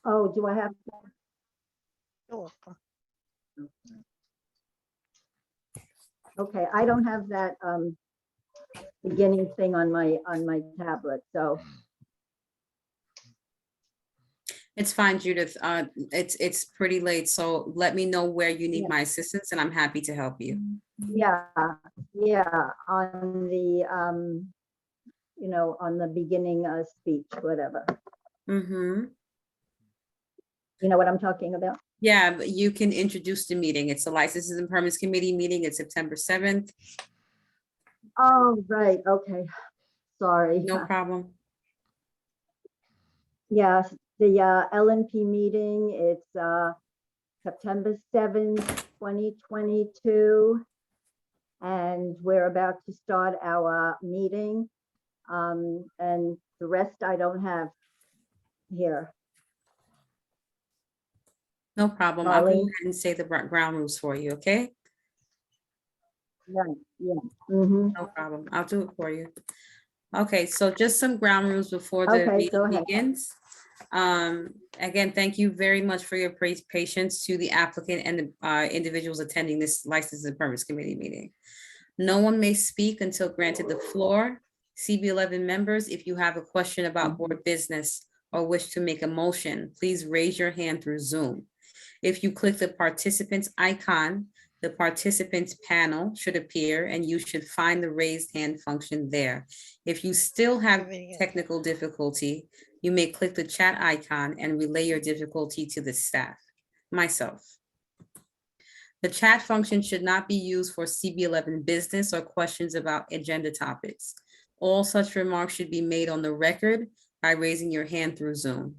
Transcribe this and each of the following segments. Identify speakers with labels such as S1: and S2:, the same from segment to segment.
S1: Oh, do I have?
S2: You're welcome.
S1: Okay, I don't have that beginning thing on my tablet, so.
S3: It's fine, Judith. It's pretty late, so let me know where you need
S1: Yeah.
S3: my assistance and I'm happy to help you.
S1: Yeah, on the, on the beginning speech, whatever.
S3: Mm-hmm.
S1: You know what I'm talking about?
S3: Yeah, but you can introduce the meeting. It's the Licenses and Permits Committee meeting. It's September 7th.
S1: Oh, right, okay, sorry.
S3: No problem.
S1: Yes, the LNP meeting, it's September 7th, 2022. And we're about to start our meeting. And the rest I don't have here.
S3: No problem. I'll go
S1: Marlene?
S3: ahead and say the ground rules for you, okay?
S1: Right, yeah. Mhm.
S3: No problem. I'll do it for you. Okay, so just some ground rules before the
S1: Okay, go
S3: meeting
S1: ahead.
S3: begins. Again, thank you very much for your patience to the applicant and the individuals attending this Licenses and Permits Committee meeting. No one may speak until granted the floor. CB11 members, if you have a question about board business or wish to make a motion, please raise your hand through Zoom. If you click the participants icon, the participants panel should appear and you should find the raised hand function there. If you still have technical difficulty, you may click the chat icon and relay your difficulty to the staff, myself. The chat function should not be used for CB11 business or questions about agenda topics. All such remarks should be made on the record by raising your hand through Zoom.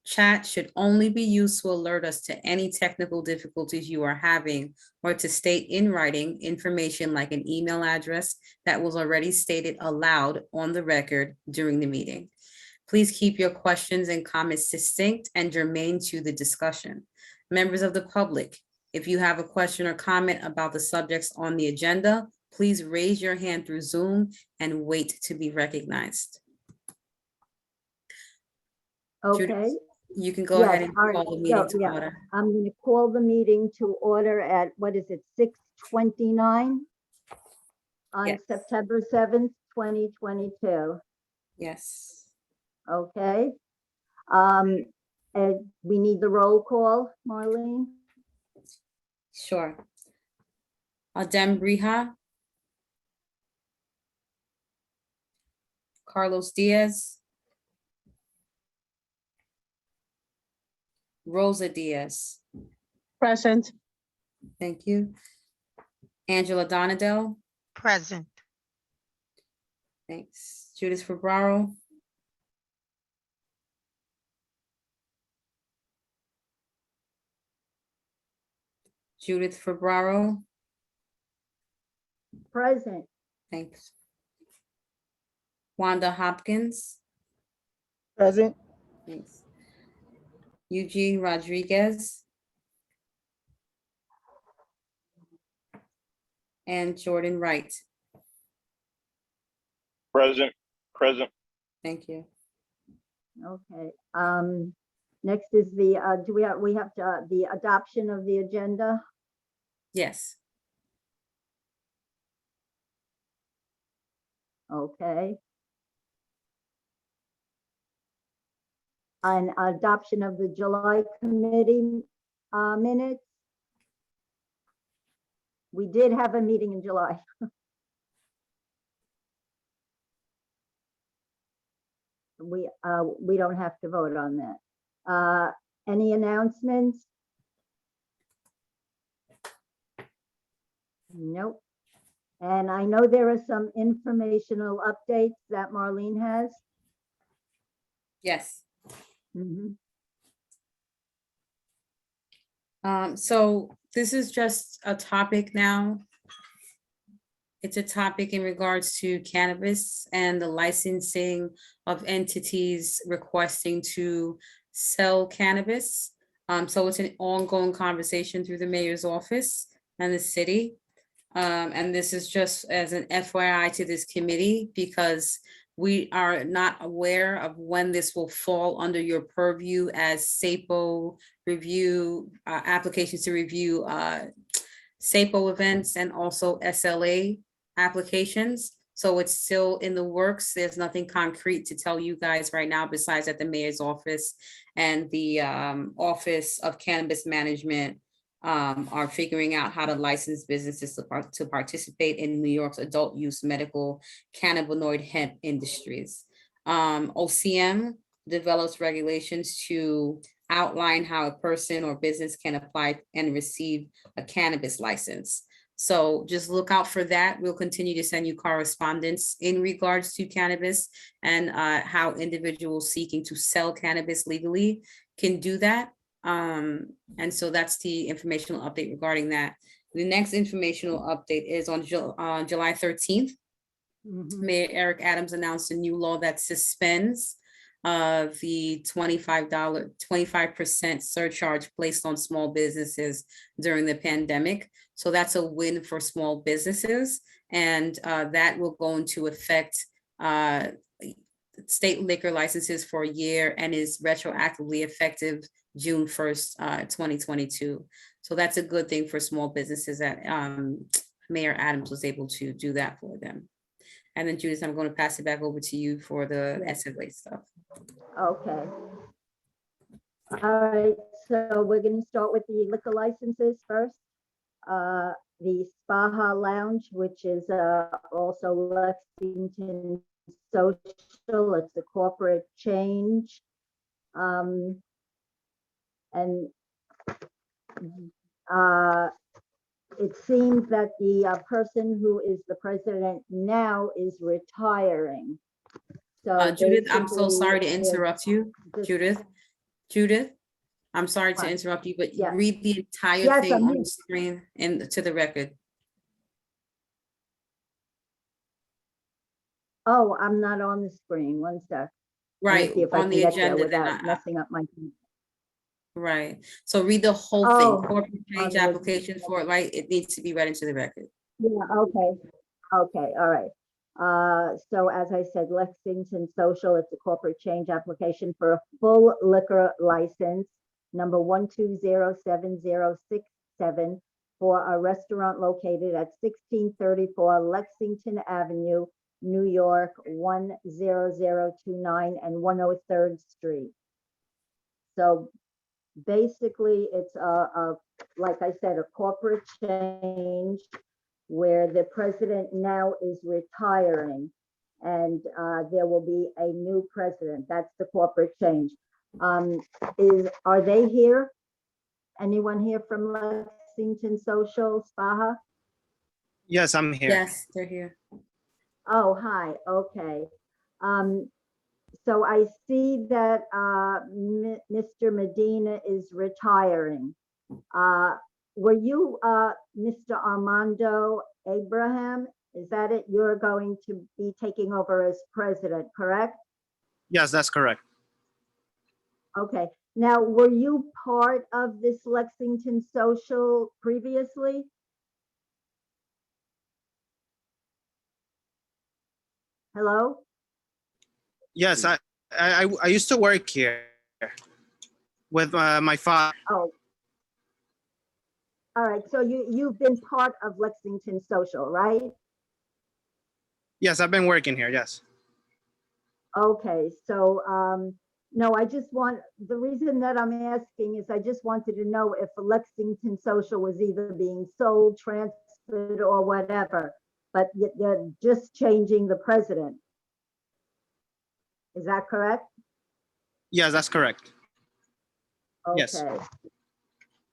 S3: Chat should only be used to alert us to any technical difficulties you are having or to state in writing information like an email address that was already stated aloud on the record during the meeting. Please keep your questions and comments succinct and germane to the discussion. Members of the public, if you have a question or comment about the subjects on the agenda, please raise your hand through Zoom and wait to be recognized.
S1: Okay.
S3: Judith, you can go
S1: Yes,
S3: ahead and
S1: all right,
S3: call the meeting
S1: so,
S3: to
S1: yeah.
S3: order.
S1: I'm going to call the meeting to order at, what is it, 6:29? On
S3: Yes.
S1: September 7th, 2022.
S3: Yes.
S1: Okay. And we need the roll call, Marlene?
S3: Sure. Adem Brija. Carlos Diaz. Rosa Diaz.
S2: Present.
S3: Thank you. Angela Donadell.
S2: Present.
S3: Thanks. Judith Ferraro. Judith Ferraro.
S1: Present.
S3: Thanks. Wanda Hopkins.
S2: Present.
S3: Thanks. Eugene Rodriguez. And Jordan Wright.
S4: Present.
S3: Thank you.
S1: Okay. Next is the, we have the adoption of the agenda?
S3: Yes.
S1: Okay. An adoption of the July committee minutes. We did have a meeting in July. We don't have to vote on that. Any announcements? Nope. And I know there are some informational updates that Marlene has.
S3: Yes.
S1: Mhm.
S3: So this is just a topic now. It's a topic in regards to cannabis and the licensing of entities requesting to sell cannabis. So it's an ongoing conversation through the mayor's office and the city. And this is just as an FYI to this committee, because we are not aware of when this will fall under your purview as SAPO review, applications to review SAPO events and also SLA applications. So it's still in the works. There's nothing concrete to tell you guys right now, besides that the mayor's office and the Office of Cannabis Management are figuring out how to license businesses to participate in New York's adult use medical cannabinoid hemp industries. OCM develops regulations to outline how a person or business can apply and receive a cannabis license. So just look out for that. We'll continue to send you correspondence in regards to cannabis and how individuals seeking to sell cannabis legally can do that. And so that's the informational update regarding that. The next informational update is on July 13th.
S1: Mhm.
S3: Mayor Eric Adams announced a new law that suspends the $25% surcharge placed on small businesses during the pandemic. So that's a win for small businesses, and that will go into effect state liquor licenses for a year and is retroactively effective June 1st, 2022. So that's a good thing for small businesses that Mayor Adams was able to do that for them. And then Judith, I'm going to pass it back over to you for the SLA stuff.
S1: Okay. All right, so we're gonna start with the liquor licenses first. The Spaha Lounge, which is also Lexington Social, it's a corporate change. And it seems that the person who is the president now is retiring. So
S3: Judith, I'm so
S1: basically,
S3: sorry to
S1: they're
S3: interrupt you.
S1: just-
S3: Judith, I'm sorry to
S1: What?
S3: interrupt you, but
S1: Yeah.
S3: read the entire
S1: Yes,
S3: thing
S1: I'm
S3: on
S1: here.
S3: the screen and to the record.
S1: Oh, I'm not on the screen. One sec. Let me
S3: Right,
S1: see if I
S3: on
S1: can
S3: the
S1: get there
S3: agenda, then
S1: without messing up my.
S3: right. So read the whole
S1: Oh,
S3: thing, corporate change
S1: the-
S3: application for it, right? It needs to be read into the record.
S1: Yeah, okay, all right. So as I said, Lexington Social, it's a corporate change application for a full liquor license, number 1207067, for a restaurant located at 1634 Lexington Avenue, New York, 10029 and 103rd Street. So basically, it's like I said, a corporate change where the president now is retiring, and there will be a new president. That's the corporate change. Are they here? Anyone here from Lexington Social, Spaha?
S4: Yes, I'm here.
S3: Yes, they're here.
S1: Oh, hi, okay. So I see that Mr. Medina is retiring. Were you Mr. Armando Abraham? Is that it? You're going to be taking over as president, correct?
S4: Yes, that's correct.
S1: Okay. Now, were you part of this Lexington Social previously? Hello?
S4: Yes, I used to work here with my father.
S1: Oh. All right. So you've been part of Lexington Social, right?
S4: Yes, I've been working here. Yes.
S1: Okay, so no, the reason that I'm asking is I just wanted to know if Lexington Social was either being sold, transferred, or whatever, but they're just changing the president. Is that correct?
S4: Yes, that's correct.
S1: Okay.
S4: Yes.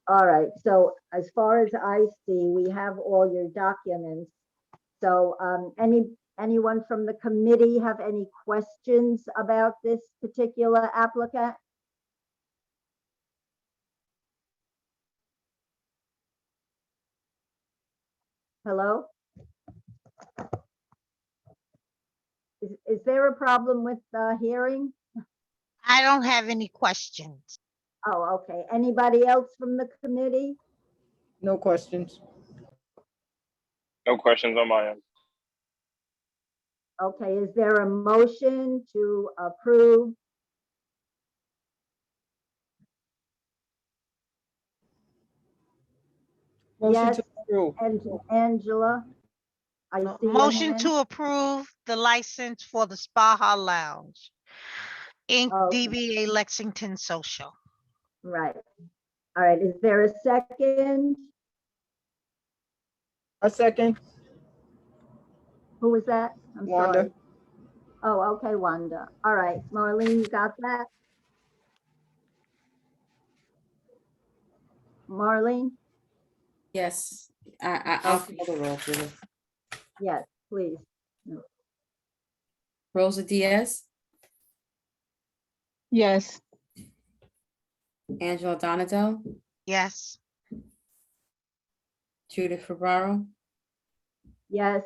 S1: All right, so as far as I see, we have all your documents. So anyone from the committee have any questions about this particular applicant? Hello? Is there a problem with the hearing?
S2: I don't have any questions.
S1: Oh, okay. Anybody else from the committee?
S5: No questions. No questions on my end.
S1: Okay, is there a motion to approve?
S6: Motion
S1: Yes,
S6: to approve.
S1: Angela? I see your
S2: Motion
S1: hand.
S2: to approve the license for the Spa Lounge, Inc.,
S1: Okay.
S2: DBA Lexington Social.
S1: Right. All right, is there a second?
S6: A second.
S1: Who was that? I'm
S6: Wanda.
S1: sorry. Oh, okay, Wanda. All right, Marlene, you got that? Marlene?
S3: Yes, I'll
S1: Okay.
S3: call the roll, Judith.
S1: Yes, please.
S3: Rosa Diaz,
S6: Yes.
S3: Angela Donato,
S2: Yes.
S3: Judith Ferraro,
S1: Yes,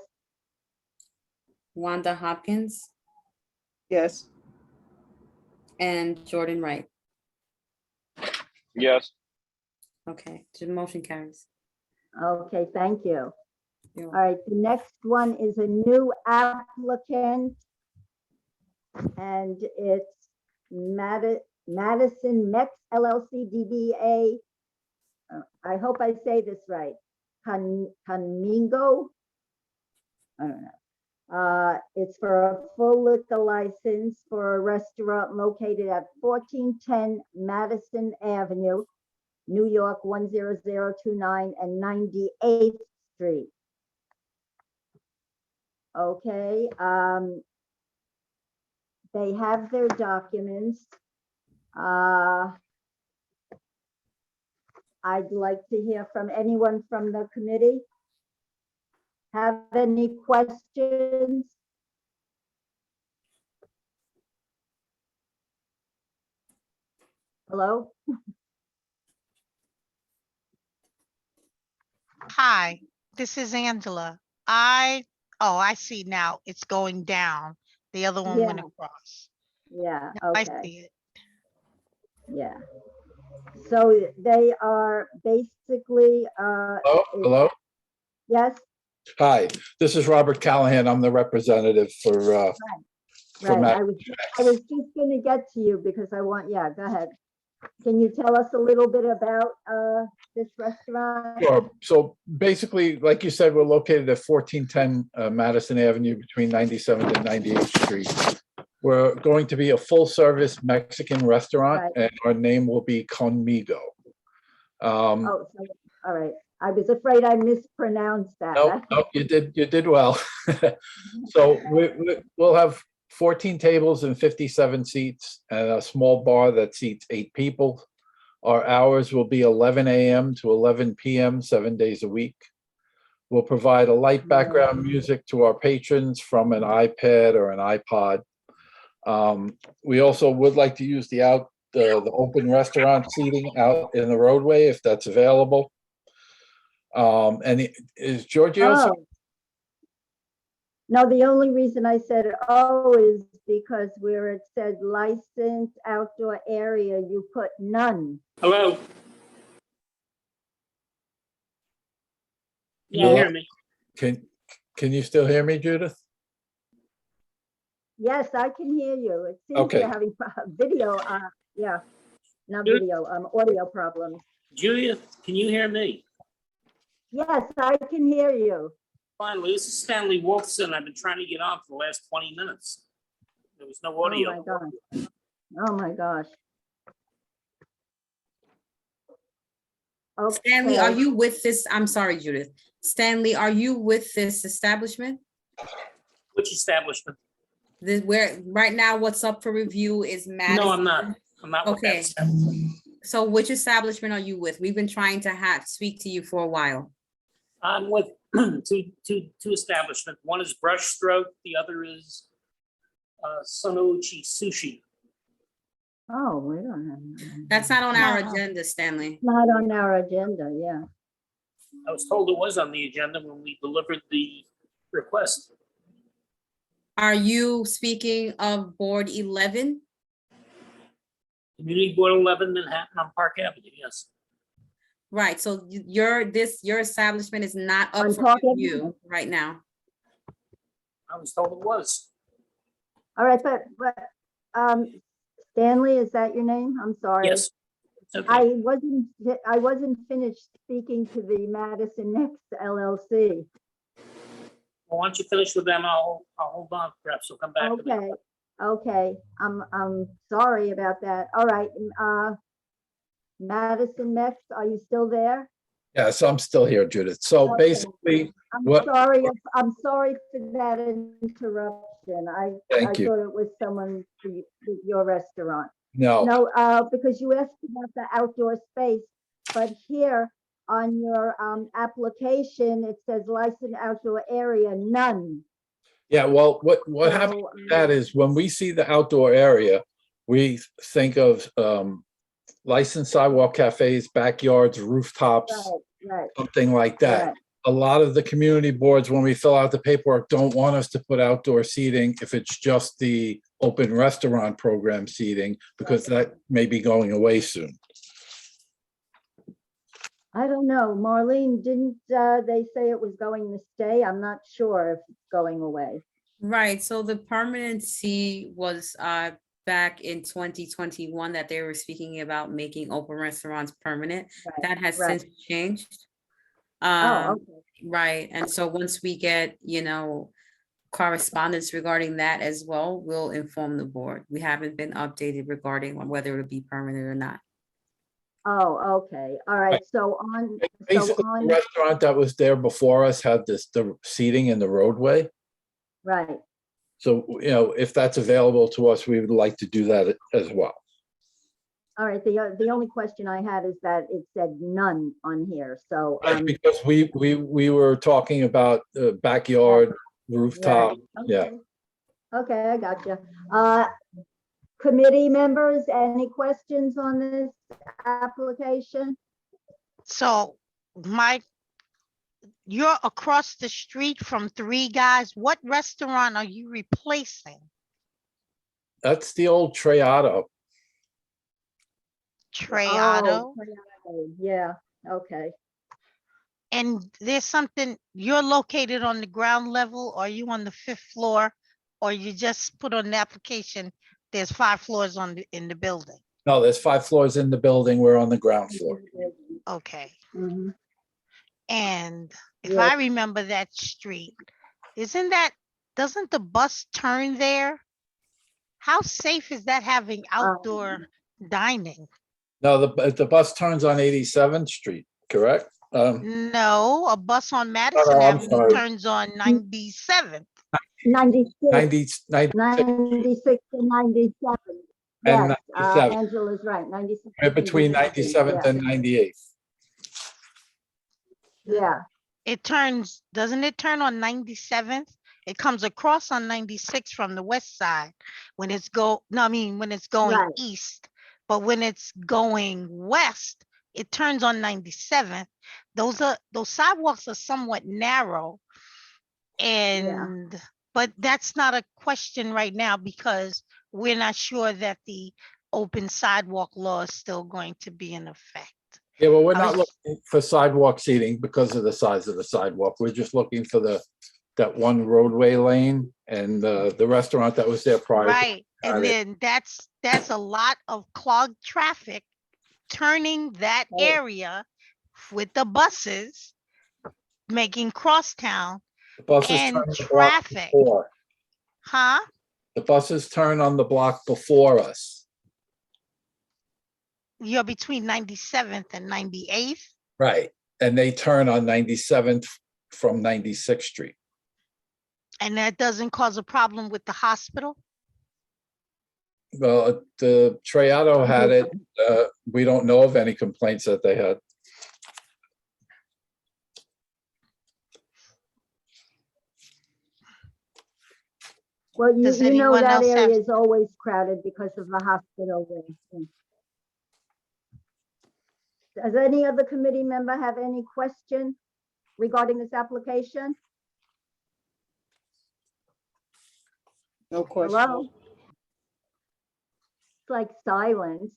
S3: Wanda Hopkins,
S6: Yes.
S3: and Jordan Wright.
S5: Yes.
S3: Okay, the motion carries.
S1: okay, thank you.
S3: You're
S1: All right, the next one is a new applicant. And it's Madison Mex LLC DBA. I hope I say this right. Conmingo. I don't know. It's for a full liquor license for a restaurant located at 1410 Madison Avenue, New York 10029 and 98th Street. Okay, they have their documents. I'd like to hear from anyone from the committee. Have any questions? Hello?
S2: Hi, this is Angela. I see now. It's going down. The other one went
S1: Yeah.
S2: across.
S1: Yeah,
S2: Now I
S1: okay,
S2: see it.
S1: yeah. So they are basically,
S7: Hello?
S1: yes,
S7: Hi, this is Robert Callahan. I'm the representative for
S1: right.
S7: Matt.
S1: I was just gonna get to you because I want, yeah, go ahead. Can you tell us a little bit about this restaurant?
S7: Sure. So basically, like you said, we're located at 1410 Madison Avenue between 97th and 98th Street. We're going to be a full-service Mexican restaurant,
S1: Right.
S7: and our name will be Conmigo.
S1: Oh, so, all right. I was afraid I mispronounced that.
S7: No, you did well. So we'll have 14 tables and 57 seats and a small bar that seats 8 people. Our hours will be 11 a.m. to 11 p.m. 7 days a week. We'll provide a light background music to our patrons from an iPad or an iPod. We also would like to use the open restaurant seating out in the roadway if that's available. And is Giorgio's?
S1: Oh. No, the only reason I said oh is because where it said licensed outdoor area, you put none.
S8: Hello? Can you
S7: Hello?
S8: hear me?
S7: Can you still hear me, Judith?
S1: Yes, I can hear you. It seems
S7: Okay.
S1: you're having video, yeah, not
S8: Good.
S1: video, audio problems.
S8: Julia, can you hear me?
S1: Yes, I can hear you.
S8: Finally, this is Stanley Wolfson. I've been trying to get on for the last 20 minutes. There was no
S1: Oh
S8: audio.
S1: my gosh. Oh my gosh.
S3: Stanley, are
S1: Okay.
S3: you with this? I'm sorry, Judith. Stanley, are you with this establishment?
S8: Which establishment?
S3: Where right now, what's up for review is Madison.
S8: No, I'm not. I'm not with that
S3: Okay.
S8: establishment.
S3: So which establishment are you with? We've been trying to speak to you for a while.
S8: I'm with two establishments. One is Brushstroke, the other is Sonochi Sushi.
S1: Oh, we don't have.
S3: That's not on our
S2: No.
S3: agenda, Stanley.
S1: Not on our agenda, yeah.
S8: I was told it was on the agenda when we delivered the request.
S3: Are you speaking of Board 11?
S8: Community Board 11 Manhattan on Park Avenue, yes.
S3: Right, so your establishment is not up
S1: I'm
S3: for
S1: talking-
S3: review right now.
S8: I was told it was.
S1: All right, but, Stanley, is that your name? I'm sorry.
S8: Yes. It's okay.
S1: I wasn't finished speaking to the Madison Next LLC.
S8: Well, why don't you finish with them? I'll hold on, perhaps we'll come back to me.
S1: Okay, I'm sorry about that. All right, Madison Next, are you still there?
S7: Yes, I'm still here, Judith. So
S1: Okay.
S7: basically,
S1: I'm
S7: What-
S1: sorry, I'm sorry for that interruption. I
S7: thank you.
S1: thought it was someone with your restaurant.
S7: No,
S1: No, because you asked about the outdoor space, but here on your application, it says licensed outdoor area, none.
S7: yeah, well, what happens
S1: So,
S7: with that is when we see the outdoor area, we think of licensed sidewalk cafes, backyards, rooftops,
S1: right,
S7: something like that.
S1: right.
S7: A lot of the community boards, when we fill out the paperwork, don't want us to put outdoor seating if it's just the open restaurant program seating, because that may be going away soon.
S1: I don't know, Marlene, didn't they say it was going to stay? I'm not sure if it's going away.
S3: Right, so the permanency was back in 2021 that they were speaking about making open restaurants permanent.
S1: Right,
S3: That has
S1: right.
S3: since changed.
S1: Oh, okay.
S3: Right, and so once we get, correspondence regarding that as well, we'll inform the board. We haven't been updated regarding whether it'll be permanent or not.
S1: Oh, okay, all right, so
S7: Basically, the restaurant that was there before us had the seating in the roadway.
S1: right,
S7: So, if that's available to us, we would like to do that as well.
S1: all right, the only question I had is that it said none on here, so.
S7: Right, because we were talking about the backyard, rooftop,
S1: Right,
S7: yeah.
S1: Okay, I got you. Committee members, any questions on this application?
S2: So Mike, you're across the street from Three Guys. What restaurant are you replacing?
S7: That's the old Treyado.
S2: Treyado?
S1: Oh, yeah, okay.
S2: And there's something, you're located on the ground level, or are you on the 5th floor? Or you just put on the application, there's 5 floors in the building?
S7: No, there's 5 floors in the building. We're on the ground floor.
S2: Okay.
S1: Mhm.
S2: And if
S1: Yeah.
S2: I remember that street, doesn't the bus turn there? How safe is that having outdoor dining?
S7: No, the bus turns on 87th Street, correct?
S2: No, a bus on Madison
S7: I'm
S2: Avenue
S7: sorry.
S2: turns on 97th.
S1: 96,
S7: 96
S1: 96 and 97.
S7: And
S1: Yes,
S7: 97.
S1: Angela's right, 96.
S7: right between
S1: 97,
S7: 97th and 98th.
S1: Yeah,
S2: Doesn't it turn on 97th? It comes across on 96 from the west side when it's when it's going
S1: Right.
S2: east. But when it's going west, it turns on 97th. Those sidewalks are somewhat narrow. But that's not a question right now because we're not sure that the open sidewalk law is still going to be in effect.
S7: Yeah, well, we're
S2: I
S7: not
S2: was-
S7: looking for sidewalk seating because of the size of the sidewalk. We're just looking for that one roadway lane and the restaurant that was there prior.
S2: Right,
S7: Got
S2: and
S7: it.
S2: then that's a lot of clogged traffic turning that
S1: Right.
S2: area with the buses, making crosstown,
S7: The buses
S2: and
S7: turn the block
S2: traffic.
S7: before.
S2: huh?
S7: The buses turn on the block before us.
S2: You're between 97th and 98th.
S7: Right. And they turn on 97th from 96th Street.
S2: And that doesn't cause a problem with the hospital?
S7: Well, the Treyado had it. We don't know of any complaints that they had.
S1: well,
S2: Does
S1: you know
S2: anyone
S1: that
S2: else have-
S1: area is always crowded because of the hospital. Does any other committee member have any question regarding this application?
S6: No question.
S1: Hello? It's like silence.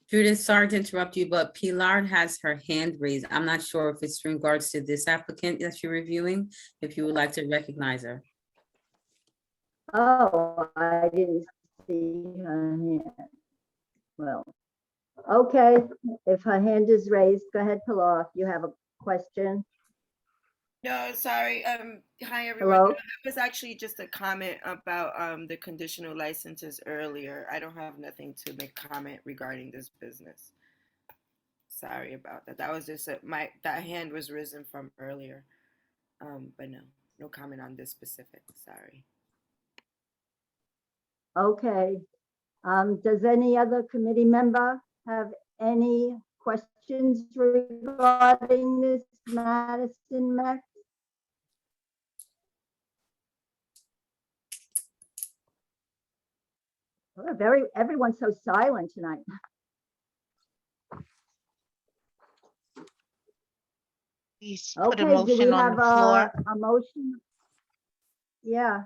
S3: Judith, sorry to interrupt you, but Pilar has her hand raised. I'm not sure if it's in regards to this applicant that you're reviewing, if you would like to recognize her.
S1: Oh, I didn't see her hand. Well, okay, if her hand is raised, go ahead, Pilar, if you have a question.
S5: No, sorry. Hi, everyone.
S1: Hello?
S5: No, that was actually just a comment about the conditional licenses earlier. I don't have nothing to make comment regarding this business. Sorry about that. That was just that hand was risen from earlier. But no comment on this specific. Sorry.
S1: Okay. Does any other committee member have any questions regarding this Madison Max? Everyone's so silent tonight.
S2: Please put a
S1: Okay, do we
S2: motion on
S1: have
S2: the floor.
S1: a motion? Yeah,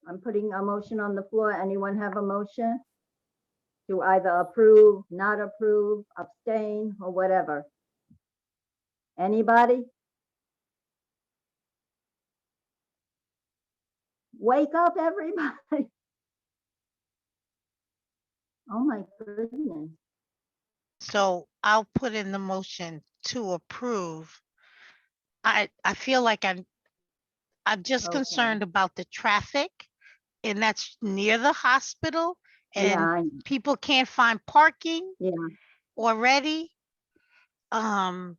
S1: I'm putting a motion on the floor. Anyone have a motion? To either approve, not approve, abstain, or whatever? Anybody? Wake up, everybody. Oh my goodness.
S2: So I'll put in the motion to approve. I feel like I'm just
S1: Okay.
S2: concerned about the traffic, and that's near the hospital,
S1: Yeah,
S2: and people can't find parking
S1: yeah,
S2: already. I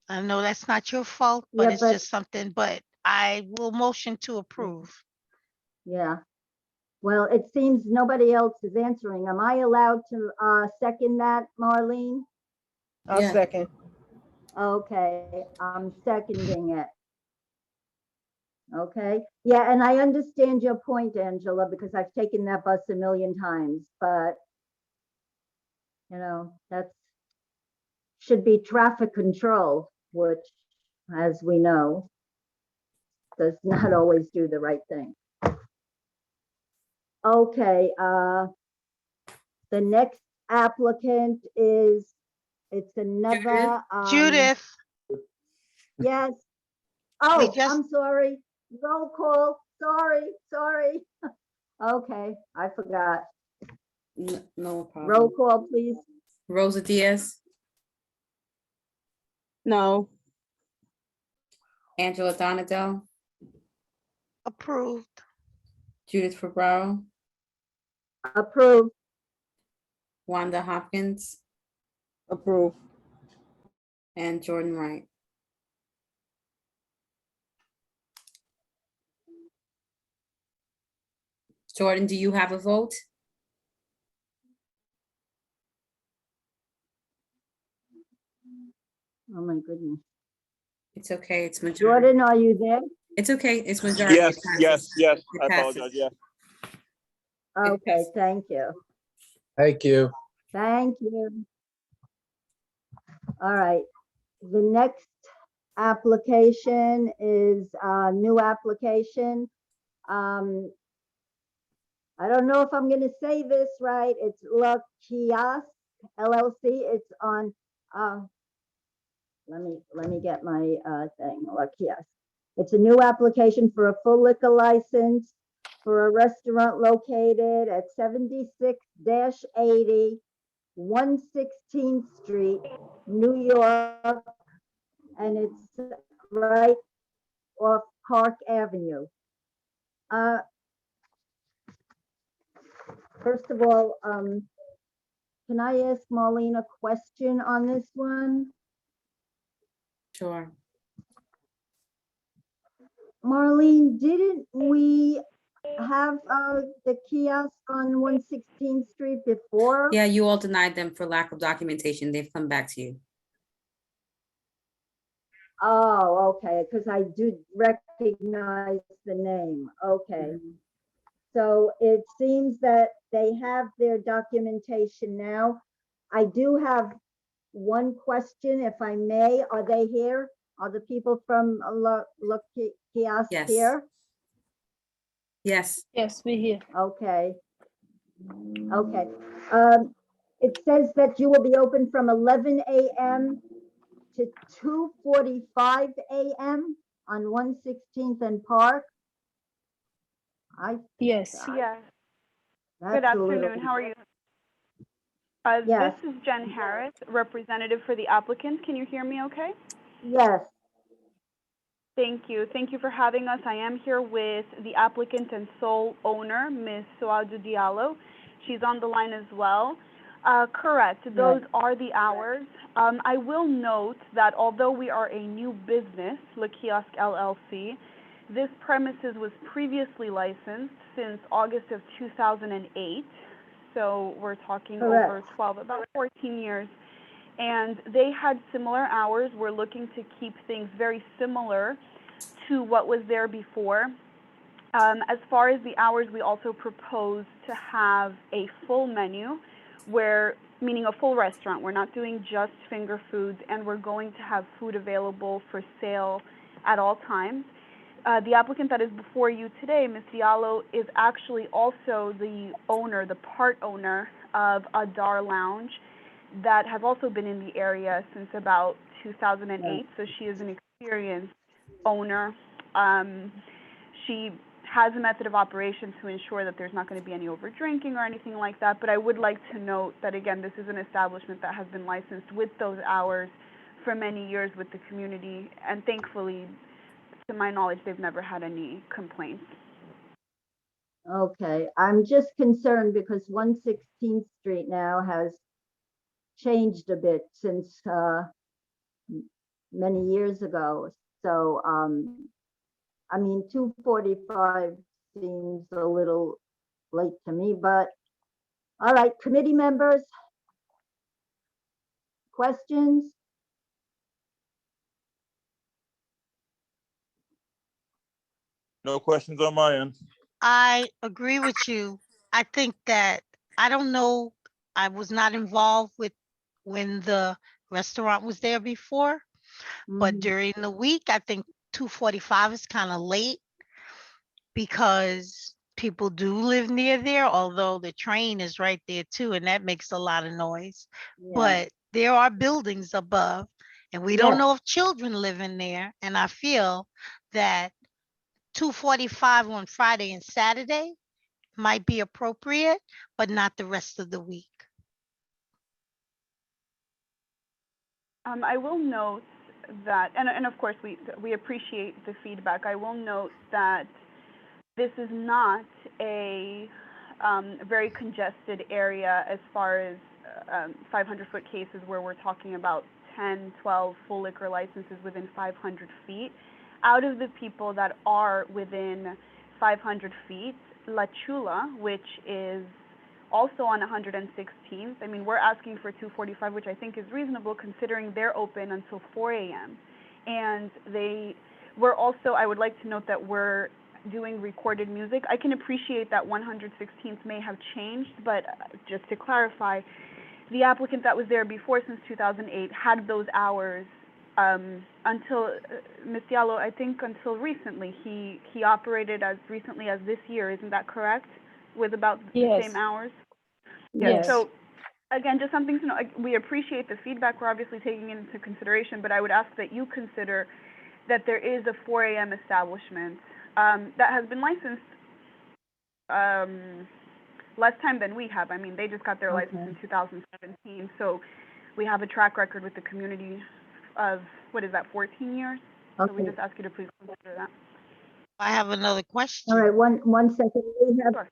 S2: know that's not your fault, but
S1: Yeah,
S2: it's
S1: but-
S2: just something, but I will motion to approve.
S1: yeah. Well, it seems nobody else is answering. Am I allowed to second that, Marlene?
S6: I'll
S3: Yeah.
S6: second.
S1: Okay, I'm seconding it. Okay, yeah, and I understand your point, Angela, because I've taken that bus a million times, but you know, that's should be traffic control, which, as we know, does not always do the right thing. Okay, the next applicant is, it's another.
S2: Judith,
S1: Yes.
S2: We
S1: Oh,
S2: just-
S1: I'm sorry. Roll call. Sorry. Okay, I forgot.
S3: No problem.
S1: Roll call, please.
S3: Rosa Diaz,
S6: No.
S3: Angela Donadell,
S2: approved.
S3: Judith Ferraro,
S1: Approved.
S3: Wanda Hopkins,
S6: Approve.
S3: and Jordan Wright. Jordan, do you have a vote?
S1: Oh my goodness.
S3: It's okay, it's majority.
S1: Jordan, are you there?
S3: It's okay, it's majority.
S9: Yes,
S3: It passes.
S9: yes, yes.
S3: It
S9: I
S3: passes.
S9: apologize. Yes.
S1: Okay, thank you.
S7: Thank you.
S1: Thank you. All right, the next application is a new application. I don't know if I'm gonna say this right. It's La Kiosk LLC. It's on, let me get my thing, La Kiosk. It's a new application for a full liquor license for a restaurant located at 76-80 116th Street, New York, and it's right off Park Avenue. First of all, can I ask Marlene a question on this one?
S3: Sure.
S1: Marlene, didn't we have the kiosk on 116th Street before?
S3: Yeah, you all denied them for lack of documentation. They've come back to you.
S1: Oh, okay, because I do recognize the name. Okay. So it seems that they have their documentation now. I do have one question, if I may. Are they here? Are the people from Kiosk
S3: Yes.
S1: here?
S3: Yes,
S6: Yes, we here.
S1: Okay. Okay. It says that you will be open from 11 a.m. to 2:45 a.m. on 116th and Park.
S6: Yes.
S9: Yes.
S1: That's
S9: Good
S1: a little-
S9: afternoon. How are you?
S1: Yes.
S9: This is Jen Harris, representative for the applicant. Can you hear me okay?
S1: Yes,
S9: Thank you. Thank you for having us. I am here with the applicant and sole owner, Ms. Suadu Diallo. She's on the line as well. Correct. Those are the hours. I will note that although we are a new business, Le Kiosk LLC, this premises was previously licensed since August of 2008. So we're talking over
S1: Correct.
S9: about 14 years. And they had similar hours. We're looking to keep things very similar to what was there before. As far as the hours, we also propose to have a full menu meaning a full restaurant. We're not doing just finger foods, and we're going to have food available for sale at all times. The applicant that is before you today, Ms. Diallo, is actually also the owner, the part owner of Adar Lounge that has also been in the area since about 2008. So she is an experienced owner. She has a method of operation to ensure that there's not going to be any over drinking or anything like that. But I would like to note that, again, this is an establishment that has been licensed with those hours for many years with the community. And thankfully, to my knowledge, they've never had any complaints.
S1: okay. I'm just concerned because 116th Street now has changed a bit since many years ago. So, I mean, 2:45 seems a little late to me, but all right, committee members, questions?
S10: No questions on my end.
S2: I agree with you. I think that, I don't know, I was not involved with when the restaurant was there before, but
S1: Mhm.
S2: during the week, I think 2:45 is kind of late because people do live near there, although the train is right there too, and that makes a lot of noise.
S1: Yeah.
S2: But there are buildings above, and we don't
S1: Yeah.
S2: know if children live in there. And I feel that 2:45 on Friday and Saturday might be appropriate, but not the rest of the week.
S9: I will note that, and of course, we appreciate the feedback. I will note that this is not a very congested area as far as 500-foot cases where we're talking about 10, 12 full liquor licenses within 500 feet. Out of the people that are within 500 feet, La Chula, which is also on 116th, I mean, we're asking for 2:45, which I think is reasonable considering they're open until 4 a.m. And we're also, I would like to note that we're doing recorded music. I can appreciate that 116th may have changed, but just to clarify, the applicant that was there before since 2008 had those hours until, Ms. Diallo, I think until recently. He operated as recently as this year, isn't that correct? With about the same hours?
S6: Yes.
S9: So again, just something to know. We appreciate the feedback. We're obviously taking it into consideration, but I would ask that you consider that there is a 4 a.m. establishment that has been licensed less time than we have. I mean, they just got their license in 2017, so we have a track record with the community of, 14 years? So we
S1: Okay.
S9: just ask you to please consider that.
S2: I have another question.
S1: All right, one second. We have,
S9: Sure.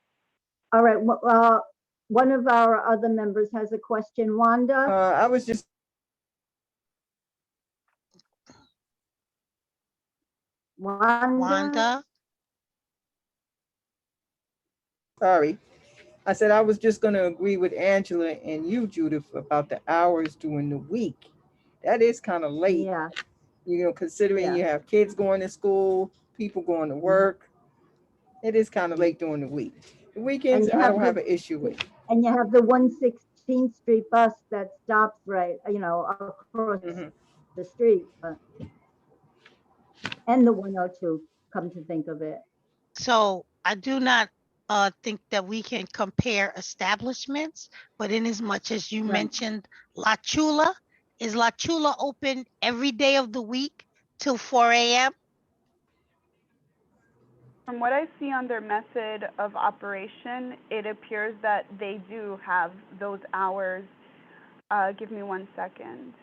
S1: all right, one of our other members has a question. Wanda?
S6: I was just,
S2: Wanda?
S6: sorry. I said I was just gonna agree with Angela and you, Judith, about the hours during the week. That is kind of late,
S1: Yeah,
S6: considering
S1: Yeah.
S6: you have kids going to school, people going to work. It is kind of late during the week. The weekends,
S1: And you
S6: I
S1: have
S6: don't
S1: the-
S6: have an issue with.
S1: and you have the 116th Street bus that stops right, across
S6: Mhm.
S1: the street. And the 102, come to think of it.
S2: So I do not think that we can compare establishments, but in as much as you
S1: Right.
S2: mentioned La Chula, is La Chula open every day of the week till 4 a.m.?
S9: From what I see on their method of operation, it appears that they do have those hours. Give me 1 second.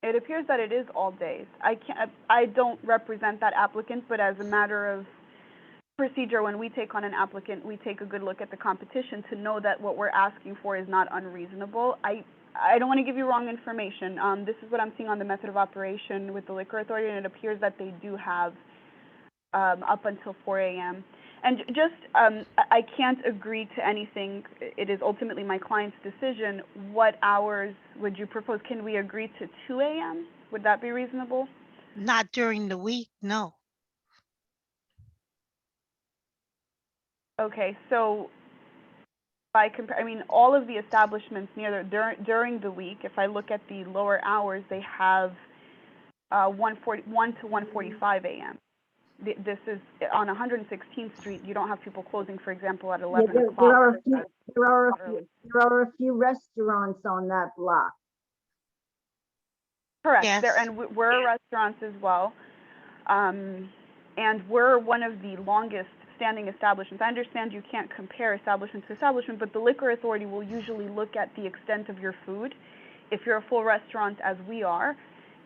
S9: It appears that it is all days. I don't represent that applicant, but as a matter of procedure, when we take on an applicant, we take a good look at the competition to know that what we're asking for is not unreasonable. I don't want to give you wrong information. This is what I'm seeing on the method of operation with the Liquor Authority, and it appears that they do have up until 4 a.m. And just, I can't agree to anything. It is ultimately my client's decision. What hours would you propose? Can we agree to 2 a.m.? Would that be reasonable?
S2: Not during the week, no.
S9: Okay, so I mean, all of the establishments near there during the week, if I look at the lower hours, they have 1 to 1:45 a.m. This is on 116th Street. You don't have people closing, for example, at 11
S1: there
S9: o'clock.
S1: are a few restaurants on that block.
S9: Correct.
S2: Yes.
S9: And we're restaurants as well. And we're one of the longest standing establishments. I understand you can't compare establishment to establishment, but the Liquor Authority will usually look at the extent of your food. If you're a full restaurant, as we are,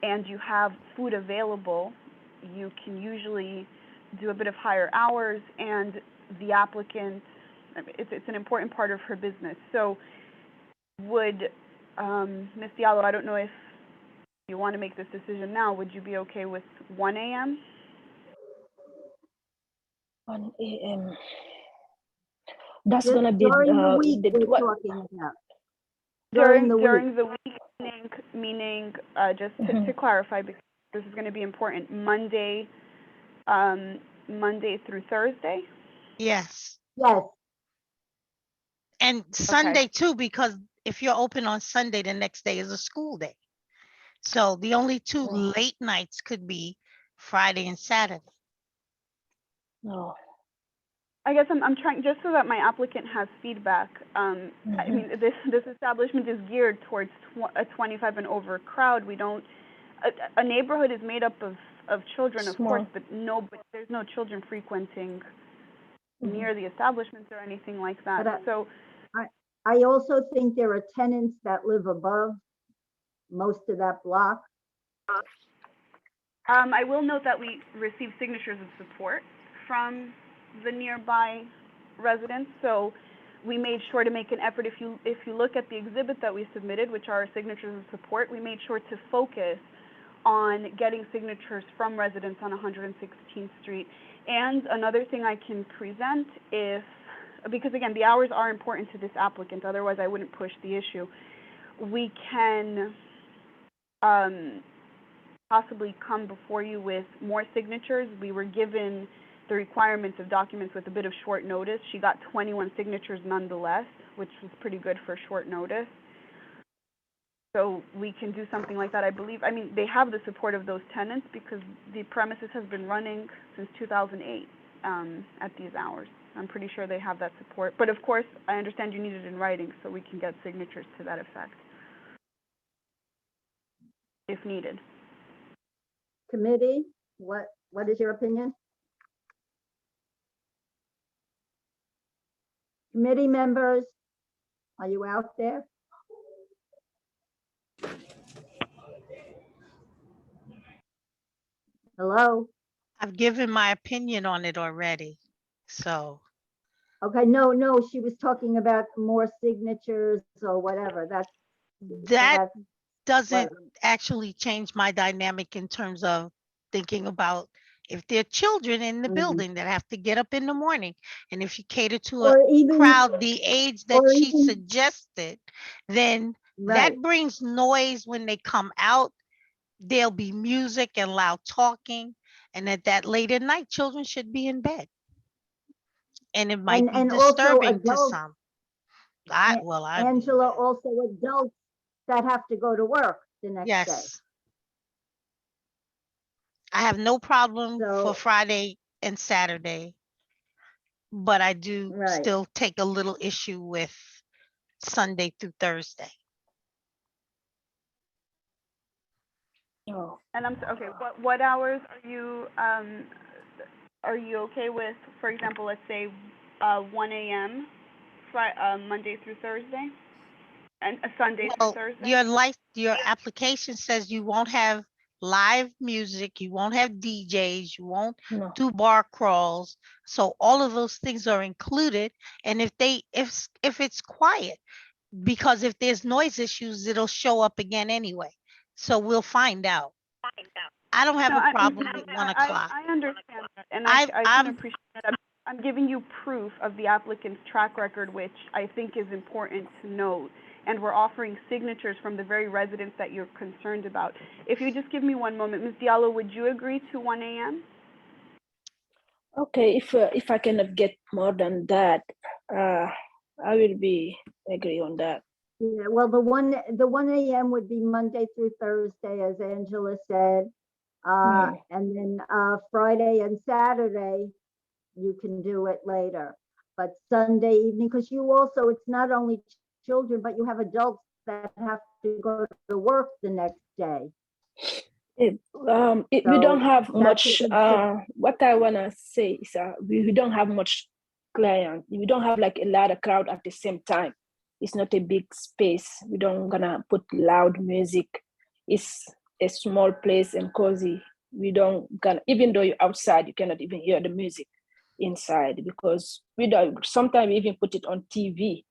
S9: and you have food available, you can usually do a bit of higher hours, and the applicant, it's an important part of her business. So would, Ms. Diallo, I don't know if you want to make this decision now, would you be okay with 1 a.m.?
S11: 1 a.m. That's
S1: Just
S11: gonna be
S1: during the week we're
S11: what?
S1: talking about. During the week.
S9: the week, meaning just to
S11: Mhm.
S9: clarify, because this is going to be important, Monday through Thursday?
S2: Yes.
S1: Yes,
S2: And Sunday too, because if you're open on Sunday, the next day is a school day. So the only two
S11: Oh.
S2: late nights could be Friday and Saturday.
S11: No.
S9: I guess I'm trying, just so that my applicant has feedback. I mean, this establishment is geared towards a 25 and over crowd. We don't, a neighborhood is made up of children, of course,
S11: Small.
S9: but there's no children frequenting
S11: Mhm.
S9: near the establishments or anything like that.
S1: But
S9: So
S1: I also think there are tenants that live above most of that block.
S9: I will note that we received signatures of support from the nearby residents, so we made sure to make an effort. If you look at the exhibit that we submitted, which are our signatures of support, we made sure to focus on getting signatures from residents on 116th Street. And another thing I can present, because again, the hours are important to this applicant, otherwise I wouldn't push the issue. We can possibly come before you with more signatures. We were given the requirements of documents with a bit of short notice. She got 21 signatures nonetheless, which was pretty good for short notice. So we can do something like that, I believe. I mean, they have the support of those tenants because the premises has been running since 2008 at these hours. I'm pretty sure they have that support. But of course, I understand you need it in writing so we can get signatures to that effect, if needed.
S1: Committee, what is your opinion? Committee members, are you out there? Hello?
S2: I've given my opinion on it already. So
S1: Okay, no, she was talking about more signatures or whatever.
S2: that
S1: That's
S2: doesn't
S1: what-
S2: actually change my dynamic in terms of thinking about if there are children in the
S1: Mhm.
S2: building that have to get up in the morning. And if you cater to
S1: Or
S2: a
S1: even,
S2: crowd the age that
S1: or
S2: she
S1: even-
S2: suggested, then
S1: right,
S2: that brings noise when they come out. There'll be music and loud talking. And at that late at night, children should be in bed. And it might be
S1: and also
S2: disturbing to
S1: adults,
S2: some.
S1: Angela,
S2: Well,
S1: also adults that have to go to work the next day.
S2: yes. I have no problem
S1: So-
S2: for Friday and Saturday but I do
S1: Right.
S2: still take a little issue with Sunday through Thursday.
S11: Oh,
S9: And okay, what hours are you okay with, for example, let's say 1 a.m. Monday through Thursday? And a Sunday through
S2: Well,
S9: Thursday?
S2: your application says you won't have live music, you won't have DJs, you won't
S11: no.
S2: do bar crawls. So all of those things are included. And if it's quiet, because if there's noise issues, it'll show up again anyway. So we'll find out. I don't have
S9: No,
S2: a problem with 1 o'clock.
S9: I understand that, and
S2: I
S9: I can
S2: I'm
S9: appreciate that. I'm giving you proof of the applicant's track record, which I think is important to note. And we're offering signatures from the very residents that you're concerned about. If you just give me one moment, Ms. Diallo, would you agree to 1 a.m.?
S11: Okay, if I cannot get more than that, I will be agree on that.
S1: Yeah, well, the 1 a.m. would be Monday through Thursday, as Angela said. And then Friday and Saturday, you can do it later. But Sunday evening, because it's not only children, but you have adults that have to go to work the next day.
S11: We
S1: So
S11: don't have
S1: that's
S11: much.
S1: a
S11: What I wanna say is, we don't have much client. We don't have like a lot of crowd at the same time. It's not a big space. We don't gonna put loud music. It's a small place and cozy. We don't gonna, even though you're outside, you cannot even hear the music inside, because we don't. Sometimes we even put it on TV,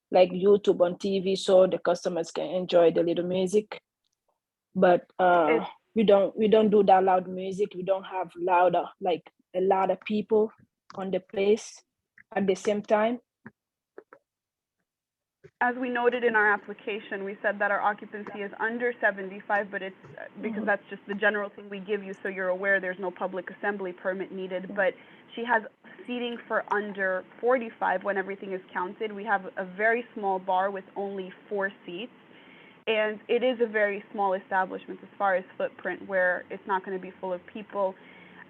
S11: like YouTube on TV, so the customers can enjoy the little music. But we don't do that loud music. We don't have like a lot of people on the place at the same time.
S9: As we noted in our application, we said that our occupancy is under 75, but it's because that's just the general thing we give you, so you're aware there's no public assembly permit needed. But she has seating for under 45 when everything is counted. We have a very small bar with only 4 seats. And it is a very small establishment as far as footprint, where it's not going to be full of people.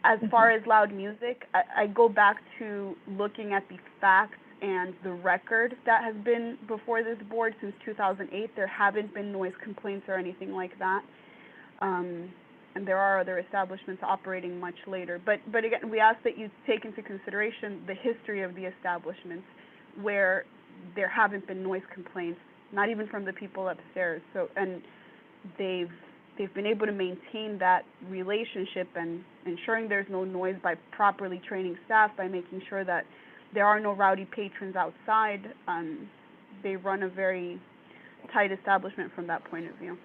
S9: As far as loud music, I go back to looking at the facts and the record that has been before this board since 2008. There haven't been noise complaints or anything like that. And there are other establishments operating much later. But again, we ask that you take into consideration the history of the establishments where there haven't been noise complaints, not even from the people upstairs. So, and they've been able to maintain that relationship and ensuring there's no noise by properly training staff, by making sure that there are no rowdy patrons outside. They run a very tight establishment from that point of view.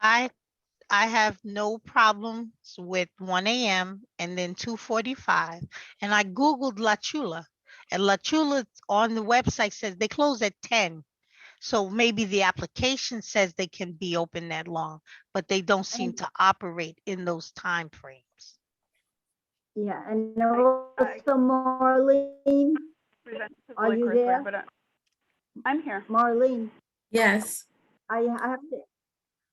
S2: I have no problems with 1 a.m. and then 2:45. And I Googled La Chula, and La Chula on the website says they close at 10. So maybe the application says they can be open that long, but they don't seem to operate in those time frames.
S1: Yeah, and also Marlene, are you there?
S9: But I'm here.
S1: Marlene,
S3: Yes.
S1: I have to,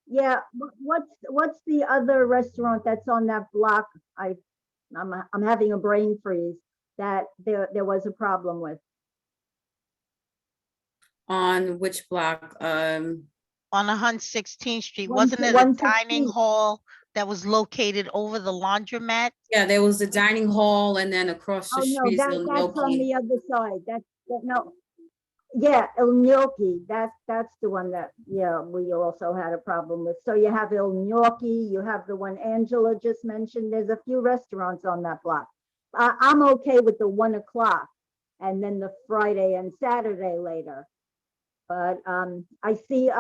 S1: yeah, what's the other restaurant that's on that block? I'm having a brain freeze that there was a problem with.
S3: On which block?
S2: On 116th Street, wasn't it a
S1: 116th.
S2: dining hall that was located over the laundromat?
S3: Yeah, there was the dining hall, and then across the
S1: Oh, no,
S3: street is
S1: that's on
S3: Gnocchi.
S1: the other side. No. Yeah, Il Gnocchi, that's the one that, yeah, we also had a problem with. So you have Il Gnocchi, you have the one Angela just mentioned. There's a few restaurants on that block. I'm okay with the 1 o'clock and then the Friday and Saturday later. But I see,